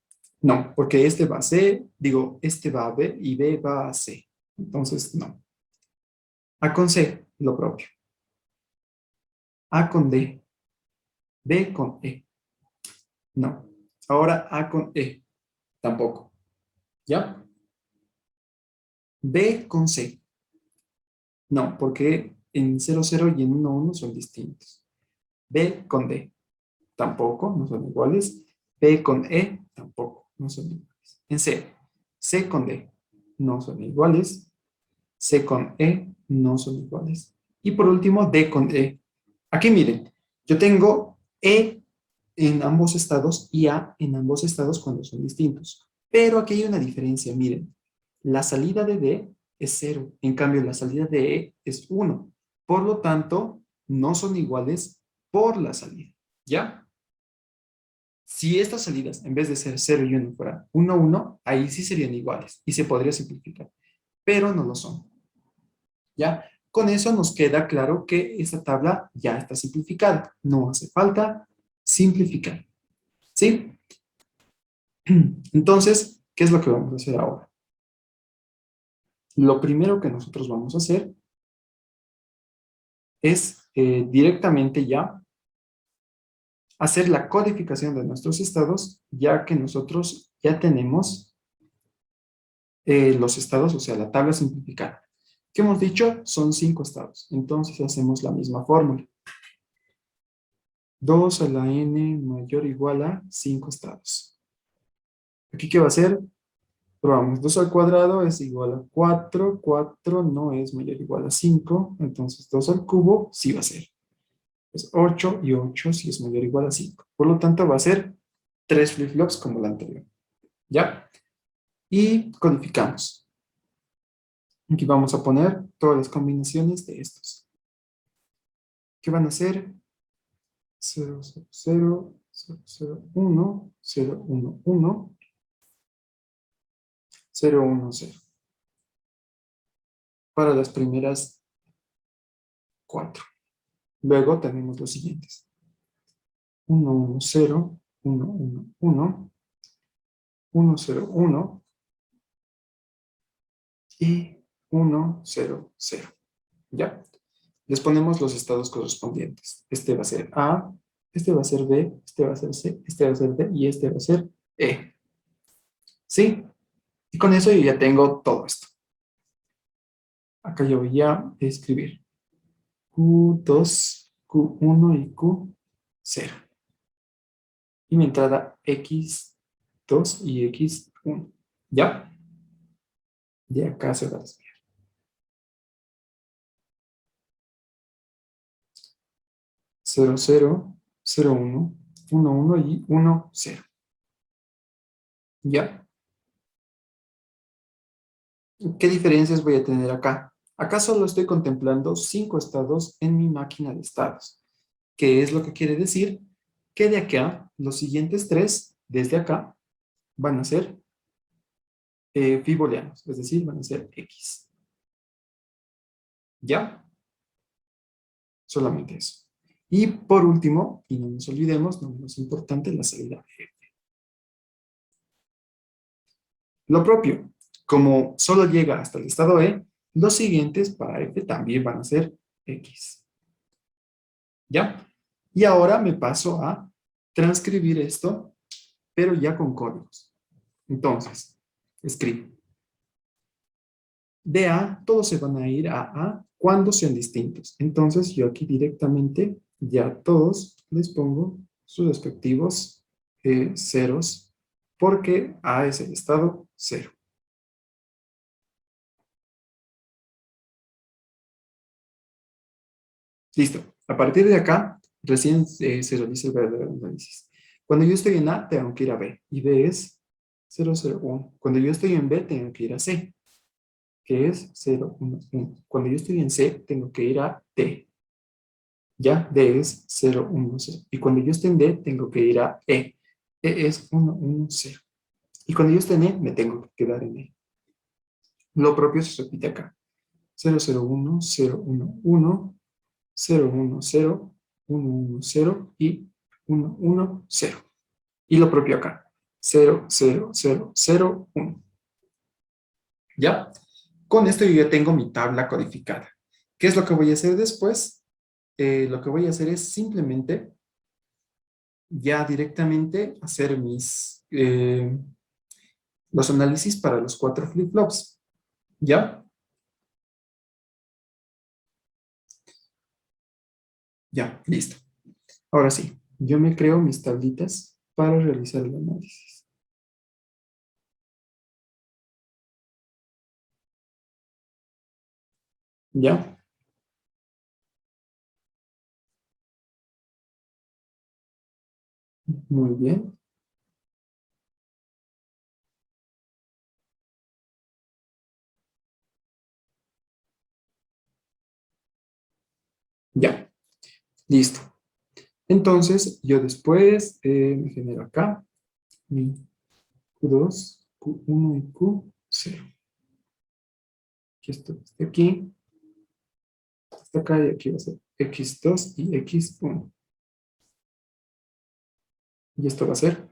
no, porque este va a C, digo, este va a B y B va a C. Entonces, no. A con C, lo propio. A con D, B con E. No. Ahora A con E, tampoco. ¿Ya? B con C. No, porque en 00 y en 11 son distintos. B con D, tampoco, no son iguales. B con E, tampoco, no son iguales. En C, C con D, no son iguales. C con E, no son iguales. Y por último, D con E. Aquí miren, yo tengo E en ambos estados y A en ambos estados cuando son distintos. Pero aquí hay una diferencia, miren. La salida de D es 0, en cambio la salida de E es 1. Por lo tanto, no son iguales por la salida. ¿Ya? Si estas salidas, en vez de ser 0 y 1, fueran 1, 1, ahí sí serían iguales y se podría simplificar, pero no lo son. ¿Ya? Con eso nos queda claro que esta tabla ya está simplificada. No hace falta simplificar. ¿Sí? Entonces, ¿qué es lo que vamos a hacer ahora? Lo primero que nosotros vamos a hacer es directamente ya hacer la codificación de nuestros estados, ya que nosotros ya tenemos los estados, o sea, la tabla simplificada. ¿Qué hemos dicho? Son 5 estados. Entonces hacemos la misma fórmula. 2 a la n mayor o igual a 5 estados. ¿Aquí qué va a ser? Probamos 2 al cuadrado es igual a 4. 4 no es mayor o igual a 5. Entonces 2 al cubo sí va a ser. Es 8 y 8 sí es mayor o igual a 5. Por lo tanto va a ser 3 flip-flops como la anterior. ¿Ya? Y codificamos. Aquí vamos a poner todas las combinaciones de estos. ¿Qué van a ser? 0, 0, 0, 0, 0, 1, 0, 1, 1, 0, 1, 0. Para las primeras 4. Luego tenemos los siguientes. 1, 1, 0, 1, 1, 1, 1, 0, 1 y 1, 0, 0. ¿Ya? Les ponemos los estados correspondientes. Este va a ser A, este va a ser B, este va a ser C, este va a ser D y este va a ser E. ¿Sí? Y con eso yo ya tengo todo esto. Acá yo voy a escribir Q2, Q1 y Q0. Y mi entrada X2 y X1. ¿Ya? De acá se va a desviar. 0, 0, 0, 1, 1, 1 y 1, 0. ¿Ya? ¿Qué diferencias voy a tener acá? Acá solo estoy contemplando 5 estados en mi máquina de estados. ¿Qué es lo que quiere decir? Que de acá, los siguientes 3, desde acá, van a ser booleanos, es decir, van a ser X. ¿Ya? Solamente eso. Y por último, y no nos olvidemos, no menos importante, la salida F. Lo propio, como solo llega hasta el estado E, Los siguientes para f también van a ser x. ¿Ya? Y ahora me paso a transcribir esto, pero ya con códigos. Entonces, escribo. De A, todos se van a ir a A cuando sean distintos. Entonces, yo aquí directamente ya todos les pongo sus respectivos ceros, porque A es el estado cero. Listo. A partir de acá, recién se realiza el verdadero análisis. Cuando yo estoy en A, tengo que ir a B. Y B es 0, 0, 1. Cuando yo estoy en B, tengo que ir a C, que es 0, 1, 1. Cuando yo estoy en C, tengo que ir a D. Ya, D es 0, 1, 0. Y cuando yo esté en D, tengo que ir a E. E es 1, 1, 0. Y cuando yo esté en E, me tengo que quedar en E. Lo propio se repite acá. 0, 0, 1, 0, 1, 1, 0, 1, 0, 1, 1, 0 y 1, 1, 0. Y lo propio acá. 0, 0, 0, 0, 1. ¿Ya? Con esto yo ya tengo mi tabla codificada. ¿Qué es lo que voy a hacer después? Lo que voy a hacer es simplemente ya directamente hacer los análisis para los 4 flip-flops. ¿Ya? Ya, listo. Ahora sí, yo me creo mis tablitas para realizar el análisis. ¿Ya? Muy bien. Ya, listo. Entonces, yo después me genero acá mi Q2, Q1 y Q0. Aquí está aquí, está acá y aquí va a ser X2 y X1. Y esto va a ser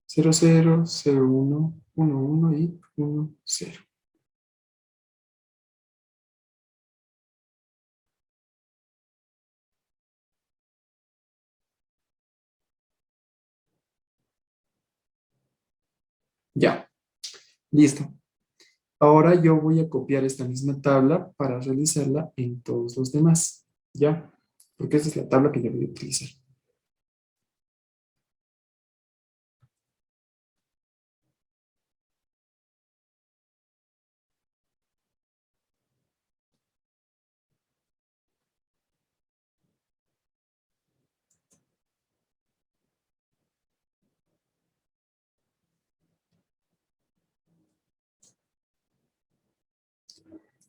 0, 0, 0, 1, 1, 1 y 1, 0. Ya, listo. Ahora yo voy a copiar esta misma tabla para realizarla en todos los demás. ¿Ya? Porque esa es la tabla que yo voy a utilizar.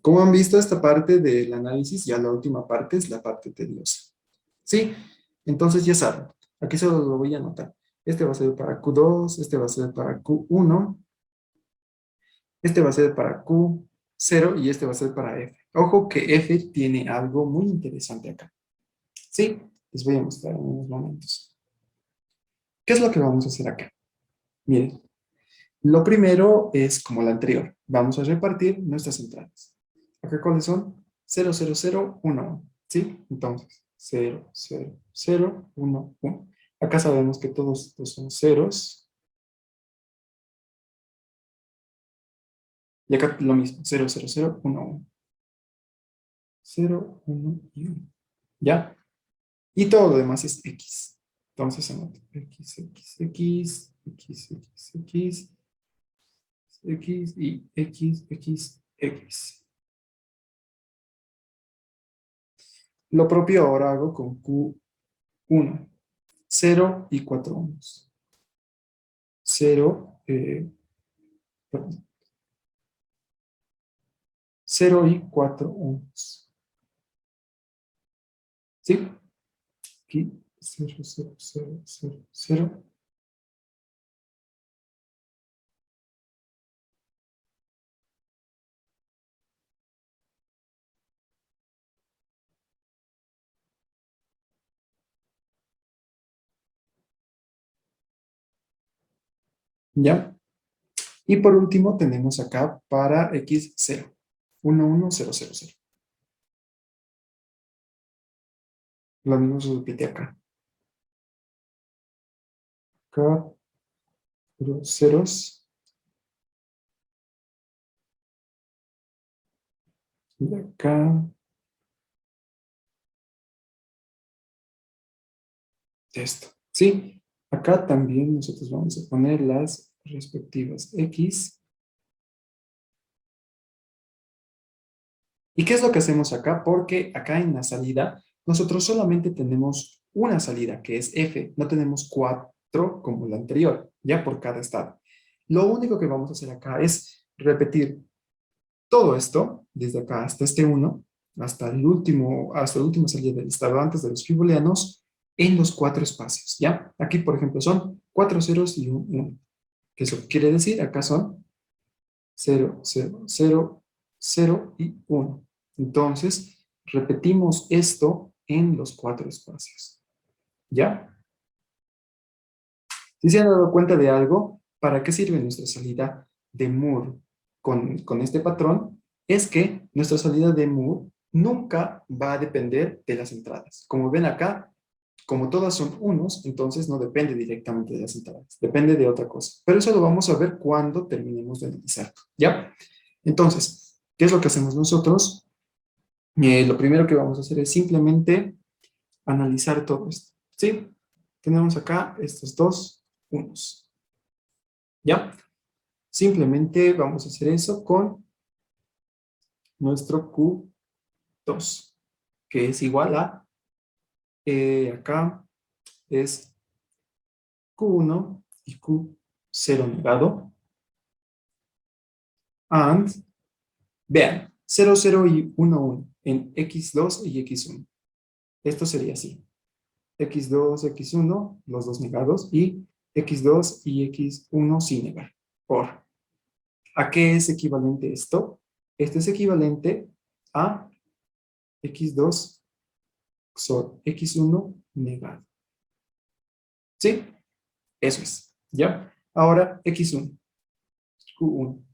Como han visto, esta parte del análisis, ya la última parte es la parte tediosa. ¿Sí? Entonces ya saben, aquí solo lo voy a anotar. Este va a ser para Q2, este va a ser para Q1, este va a ser para Q0 y este va a ser para F. Ojo que F tiene algo muy interesante acá. ¿Sí? Les voy a mostrar en unos momentos. ¿Qué es lo que vamos a hacer acá? Miren, lo primero es como la anterior. Vamos a repartir nuestras entradas. ¿Acá cuáles son? 0, 0, 0, 1, 1. ¿Sí? Entonces, 0, 0, 0, 1, 1. Acá sabemos que todos estos son ceros. Y acá lo mismo. 0, 0, 0, 1, 1. 0, 1 y 1. ¿Ya? Y todo lo demás es X. Entonces, anoto X, X, X, X, X, X, X y X, X, X. Lo propio ahora hago con Q1. 0 y 4 unos. 0, perdón, 0 y 4 unos. ¿Sí? Aquí 0, 0, 0, 0. ¿Ya? Y por último tenemos acá para X0. 11000. Lo mismo se repite acá. Acá, los ceros. Y acá, esto. ¿Sí? Acá también nosotros vamos a poner las respectivas X. ¿Y qué es lo que hacemos acá? Porque acá en la salida, nosotros solamente tenemos una salida, que es F. No tenemos 4 como la anterior, ya por cada estado. Lo único que vamos a hacer acá es repetir todo esto, desde acá hasta este 1, hasta la última salida del estado antes de los fibolianos, en los 4 espacios, ¿ya? Aquí, por ejemplo, son 4 ceros y un 1. ¿Qué es lo que quiere decir? Acá son 0, 0, 0, 0 y 1. Entonces, repetimos esto en los 4 espacios, ¿ya? Si se han dado cuenta de algo, ¿para qué sirve nuestra salida de Moore con este patrón? Es que nuestra salida de Moore nunca va a depender de las entradas. Como ven acá, como todas son unos, entonces no depende directamente de las entradas, depende de otra cosa. Pero eso lo vamos a ver cuando terminemos de analizar, ¿ya? Entonces, ¿qué es lo que hacemos nosotros? Lo primero que vamos a hacer es simplemente analizar todo esto, ¿sí? Tenemos acá estos dos unos, ¿ya? Simplemente vamos a hacer eso con nuestro Q2, que es igual a, acá es Q1 y Q0 negado, and, vean, 0, 0 y 1, 1, en X2 y X1. Esto sería así, X2, X1, los dos negados, y X2 y X1 sin negar, por. ¿A qué es equivalente esto? Esto es equivalente a X2 XOR X1 negado. ¿Sí? Eso es. ¿Ya? Ahora X1, Q1.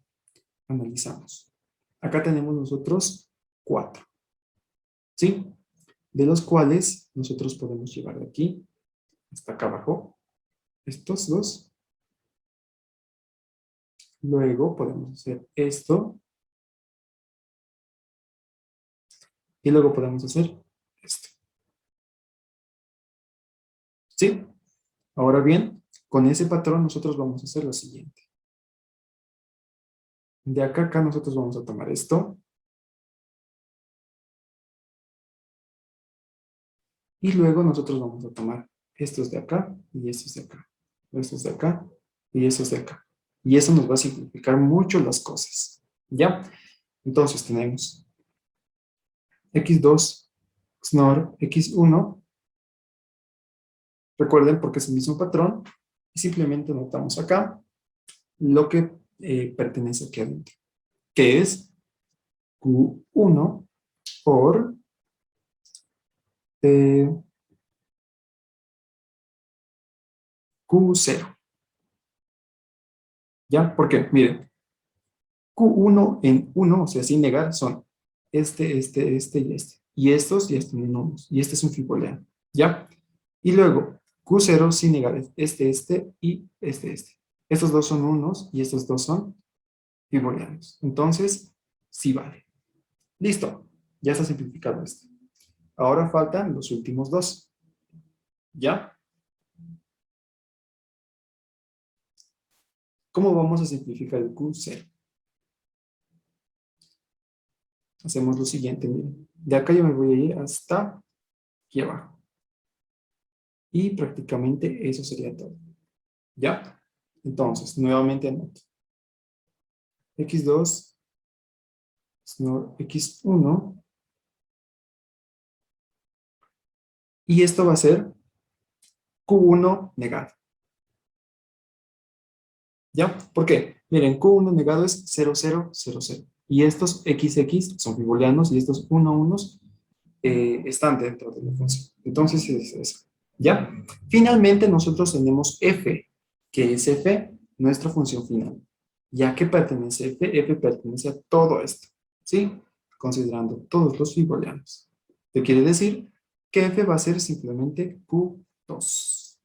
Analizamos. Acá tenemos nosotros 4. ¿Sí? De los cuales nosotros podemos llevar de aquí hasta acá abajo estos dos. Luego podemos hacer esto. Y luego podemos hacer esto. ¿Sí? Ahora bien, con ese patrón nosotros vamos a hacer lo siguiente. De acá a acá nosotros vamos a tomar esto. Y luego nosotros vamos a tomar estos de acá y estos de acá. Estos de acá y estos de acá. Y eso nos va a simplificar mucho las cosas. ¿Ya? Entonces tenemos X2 XNOR X1. Recuerden porque es el mismo patrón. Y simplemente notamos acá lo que pertenece aquí adentro. Que es Q1 por Q0. ¿Ya? Porque, miren, Q1 en 1, o sea, sin negar, son este y este. Y estos ya están en unos. Y este es un fiboliano. ¿Ya? Y luego, Q0 sin negar, y este. Estos dos son unos y estos dos son fibolianos. Entonces, sí vale. Listo. Ya está simplificado esto. Ahora faltan los últimos dos. ¿Ya? ¿Cómo vamos a simplificar el Q0? Hacemos lo siguiente, miren. De acá yo me voy a ir hasta aquí abajo. Y prácticamente eso sería todo. ¿Ya? Entonces, nuevamente anoto. X2, sino X1. Y esto va a ser Q1 negado. ¿Ya? ¿Por qué? Miren, Q1 negado es 0000. Y estos XX son fibolianos y estos 1, 1 están dentro de la función. Entonces es eso. ¿Ya? Finalmente nosotros tenemos F, que es F, nuestra función final. ¿Ya qué pertenece F? F pertenece a todo esto. ¿sí? Considerando todos los booleanos. ¿Qué quiere decir? Que f va a ser simplemente Q2.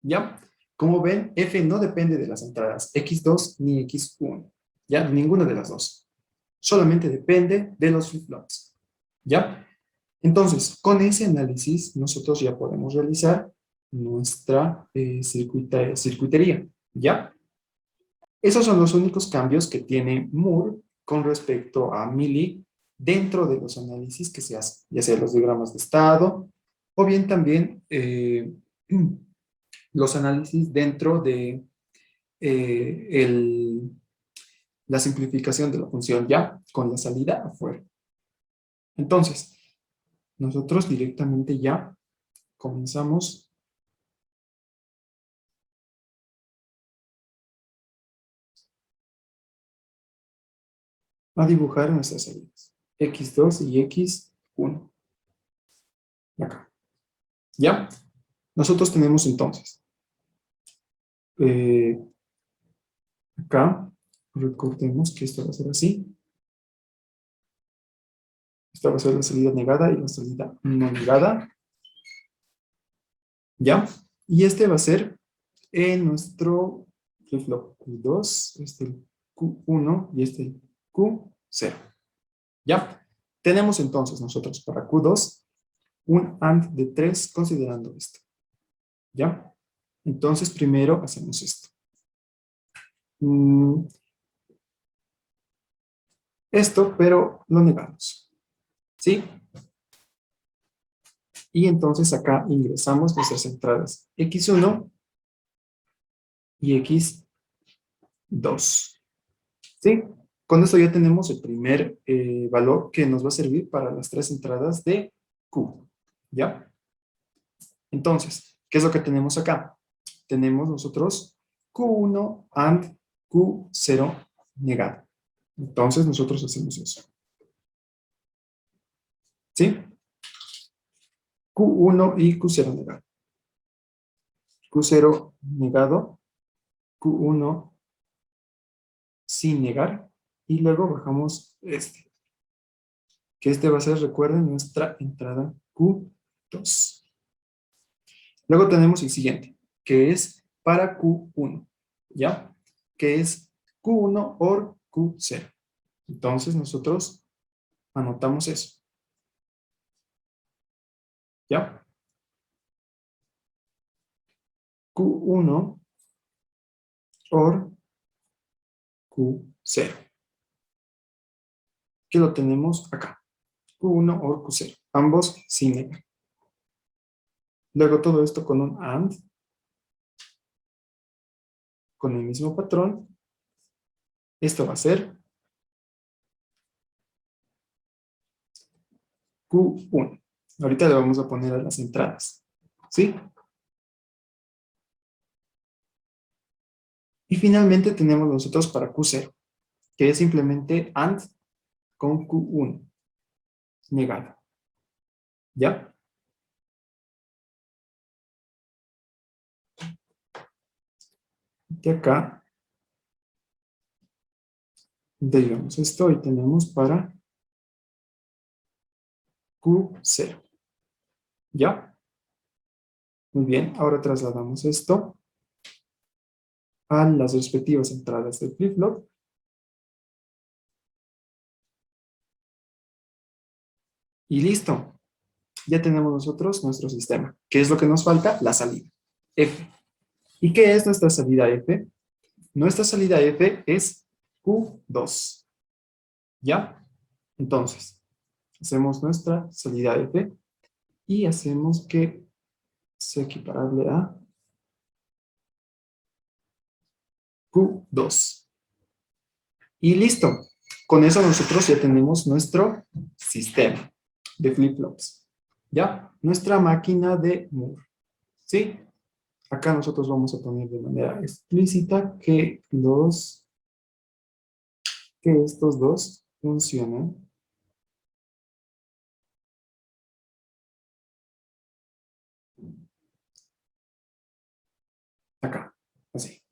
¿Ya? Como ven, f no depende de las entradas x2 ni x1. ¿Ya? Ninguna de las dos. Solamente depende de los flip-flops. ¿Ya? Entonces, con ese análisis, nosotros ya podemos realizar nuestra circuitería. ¿Ya? Esos son los únicos cambios que tiene Moore con respecto a Mealy dentro de los análisis que se hacen, ya sea los diagramas de estado o bien también los análisis dentro de la simplificación de la función ya con la salida afuera. Entonces, nosotros directamente ya comenzamos a dibujar nuestras salidas, x2 y x1. Acá. ¿Ya? Nosotros tenemos entonces, eh, acá, recordemos que esto va a ser así. Esta va a ser la salida negada y la salida no negada. ¿Ya? Y este va a ser en nuestro flip-flop Q2, este el Q1 y este el Q0. ¿Ya? Tenemos entonces nosotros para Q2 un AND de 3 considerando esto. ¿Ya? Entonces primero hacemos esto. Esto, pero lo negamos. ¿Sí? Y entonces acá ingresamos nuestras entradas X1 y X2. ¿Sí? Con esto ya tenemos el primer valor que nos va a servir para las tres entradas de Q. ¿Ya? Entonces, ¿qué es lo que tenemos acá? Tenemos nosotros Q1 and Q0 negado. Entonces nosotros hacemos eso. ¿Sí? Q1 y Q0 negado. Q0 negado, Q1 sin negar, y luego bajamos este, que este va a ser, recuerden, nuestra entrada Q2. Luego tenemos el siguiente, que es para Q1, ¿ya? Que es Q1 or Q0. Entonces nosotros anotamos eso, ¿ya? Q1 or Q0, que lo tenemos acá. Q1 or Q0, ambos sin negar. Luego todo esto con un AND, con el mismo patrón. Esto va a ser Q1. Ahorita le vamos a poner a las entradas, ¿sí? Y finalmente tenemos nosotros para Q0, que es simplemente AND con Q1, negado, ¿ya? De acá derivamos esto y tenemos para Q0, ¿ya? Muy bien, ahora trasladamos esto a las respectivas entradas del flip-flop. Y listo, ya tenemos nosotros nuestro sistema. ¿Qué es lo que nos falta? La salida, F. ¿Y qué es nuestra salida F? Nuestra salida F es Q2, ¿ya? Entonces, hacemos nuestra salida F y hacemos que sea equiparable a Q2. Y listo. Con eso nosotros ya tenemos nuestro sistema de flip-flops. ¿Ya? Nuestra máquina de Moore. ¿Sí? Acá nosotros vamos a poner de manera explícita que estos dos funcionan acá. Así.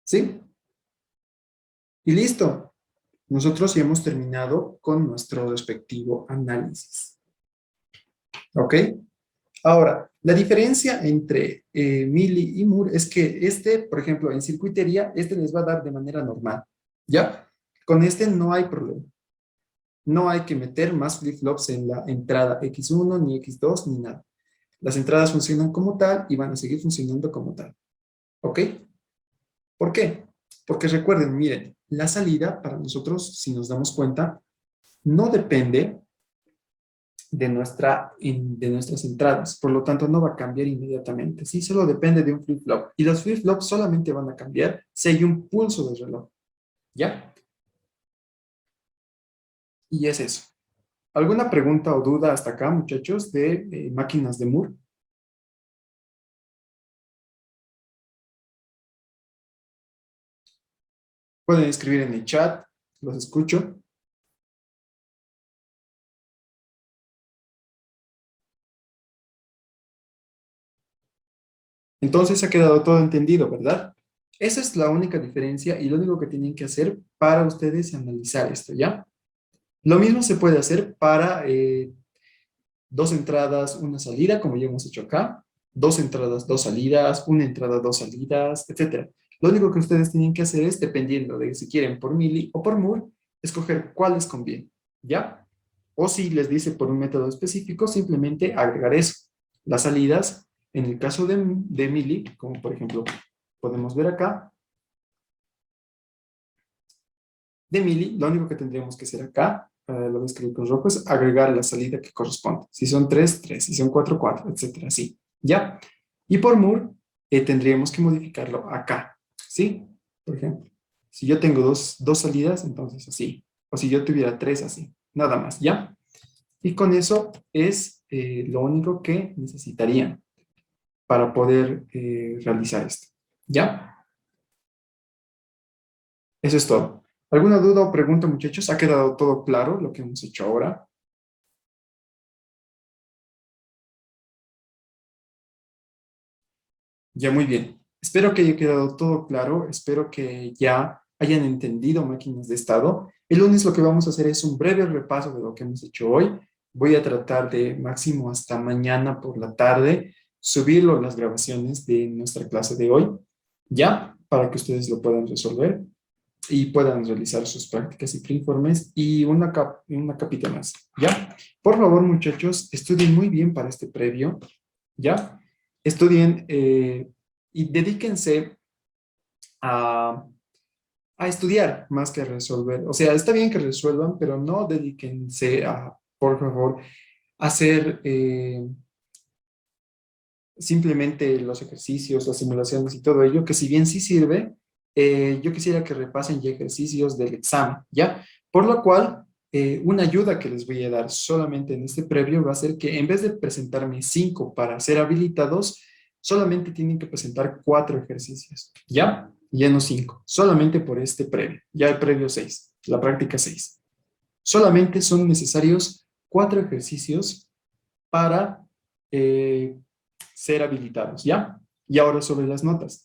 ¿Sí? Y listo. Nosotros ya hemos terminado con nuestro respectivo análisis. ¿Ok? Ahora, la diferencia entre Mealy y Moore es que este, por ejemplo, en circuitería, este les va a dar de manera normal. ¿Ya? Con este no hay problema. No hay que meter más flip-flops en la entrada X1, ni X2, ni nada. Las entradas funcionan como tal y van a seguir funcionando como tal. ¿Ok? ¿Por qué? Porque recuerden, miren, la salida para nosotros, si nos damos cuenta, no depende de nuestras entradas. Por lo tanto, no va a cambiar inmediatamente. Sí, solo depende de un flip-flop. Y los flip-flops solamente van a cambiar si hay un pulso del reloj. ¿Ya? Y es eso. ¿Alguna pregunta o duda hasta acá, muchachos, de máquinas de Moore? Pueden escribir en el chat, los escucho. Entonces ha quedado todo entendido, ¿verdad? Esa es la única diferencia y lo único que tienen que hacer para ustedes analizar esto, ¿ya? Lo mismo se puede hacer para dos entradas, una salida, como ya hemos hecho acá, dos entradas, dos salidas, una entrada, dos salidas, etcétera. Lo único que ustedes tienen que hacer es, dependiendo de si quieren por Mealy o por Moore, escoger cuál les conviene, ¿ya? O si les dice por un método específico, simplemente agregar eso. Las salidas, en el caso de Mealy, como por ejemplo podemos ver acá, de Mealy, lo único que tendríamos que hacer acá, lo voy a escribir con rojo, es agregar la salida que corresponde. Si son 3 3 si son 4 4 etcétera, así. ¿Ya? Y por Moore, tendríamos que modificarlo acá, ¿sí? Por ejemplo, si yo tengo dos salidas, entonces así. O si yo tuviera tres, así. Nada más, ¿ya? Y con eso es lo único que necesitarían para poder realizar esto. ¿Ya? Eso es todo. ¿Alguna duda o pregunta, muchachos? ¿Ha quedado todo claro lo que hemos hecho ahora? Ya, muy bien. Espero que haya quedado todo claro. Espero que ya hayan entendido máquinas de estado. El lunes lo que vamos a hacer es un breve repaso de lo que hemos hecho hoy. Voy a tratar de máximo hasta mañana por la tarde subirlo las grabaciones de nuestra clase de hoy, ya, para que ustedes lo puedan resolver y puedan realizar sus prácticas y preinformes y una capita más, ¿ya? Por favor, muchachos, estudien muy bien para este previo, ¿ya? Estudien y dedíquense a, a estudiar más que a resolver. O sea, está bien que resuelvan, pero no dedíquense a, por favor, hacer simplemente los ejercicios, las simulaciones y todo ello, que si bien sí sirve, yo quisiera que repasen ya ejercicios del examen, ¿ya? Por lo cual, una ayuda que les voy a dar solamente en este previo va a ser que en vez de presentarme 5 para ser habilitados, solamente tienen que presentar 4 ejercicios, ¿ya? Ya no 5, solamente por este previo, ya el previo 6, la práctica 6. Solamente son necesarios 4 ejercicios para eh, ser habilitados, ¿ya? Y ahora sobre las notas.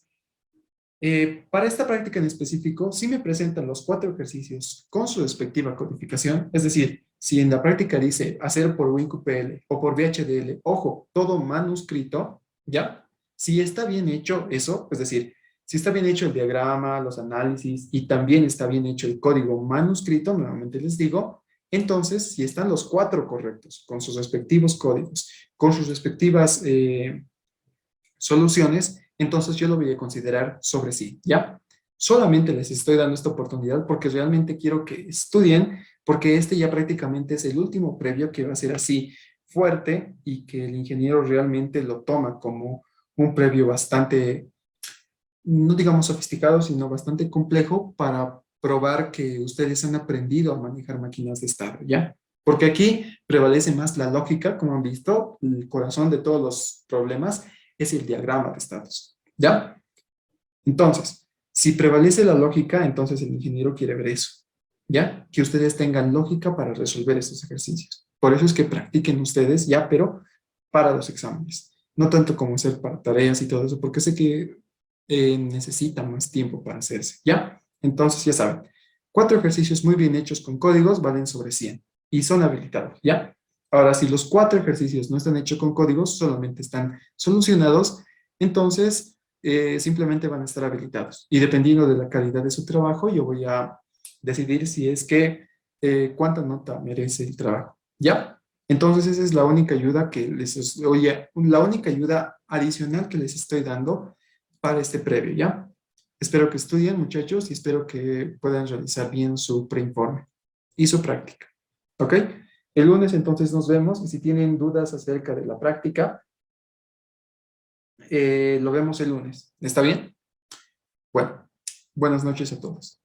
Para esta práctica en específico, sí me presentan los 4 ejercicios con su respectiva codificación, es decir, si en la práctica dice hacer por WinQPL o por VHDL, ojo, todo manuscrito, ¿ya? Si está bien hecho eso, es decir, si está bien hecho el diagrama, los análisis y también está bien hecho el código manuscrito, nuevamente les digo, entonces, si están los 4 correctos, con sus respectivos códigos, con sus respectivas soluciones, entonces yo lo voy a considerar sobre sí, ¿ya? Solamente les estoy dando esta oportunidad porque realmente quiero que estudien, porque este ya prácticamente es el último previo que va a ser así fuerte y que el ingeniero realmente lo toma como un previo bastante, no digamos sofisticado, sino bastante complejo para probar que ustedes han aprendido a manejar máquinas de estado, ¿ya? Porque aquí prevalece más la lógica, como han visto, el corazón de todos los problemas es el diagrama de estados, ¿ya? Entonces, si prevalece la lógica, entonces el ingeniero quiere ver eso, ¿ya? Que ustedes tengan lógica para resolver estos ejercicios. Por eso es que practiquen ustedes, ya, pero para los exámenes. No tanto como hacer para tareas y todo eso, porque sé que necesitan más tiempo para hacerse, ¿ya? Entonces, ya saben. 4 ejercicios muy bien hechos con códigos valen sobre 100 y son habilitados, ¿ya? Ahora, si los 4 ejercicios no están hechos con códigos, solamente están solucionados, entonces simplemente van a estar habilitados. Y dependiendo de la calidad de su trabajo, yo voy a decidir si es que cuánta nota merece el trabajo, ¿ya? Entonces esa es la única ayuda que oye, la única ayuda adicional que les estoy dando para este previo, ¿ya? Espero que estudien, muchachos, y espero que puedan realizar bien su preinforme y su práctica, ¿ok? El lunes entonces nos vemos y si tienen dudas acerca de la práctica, lo vemos el lunes. ¿Está bien? Bueno, buenas noches a todos.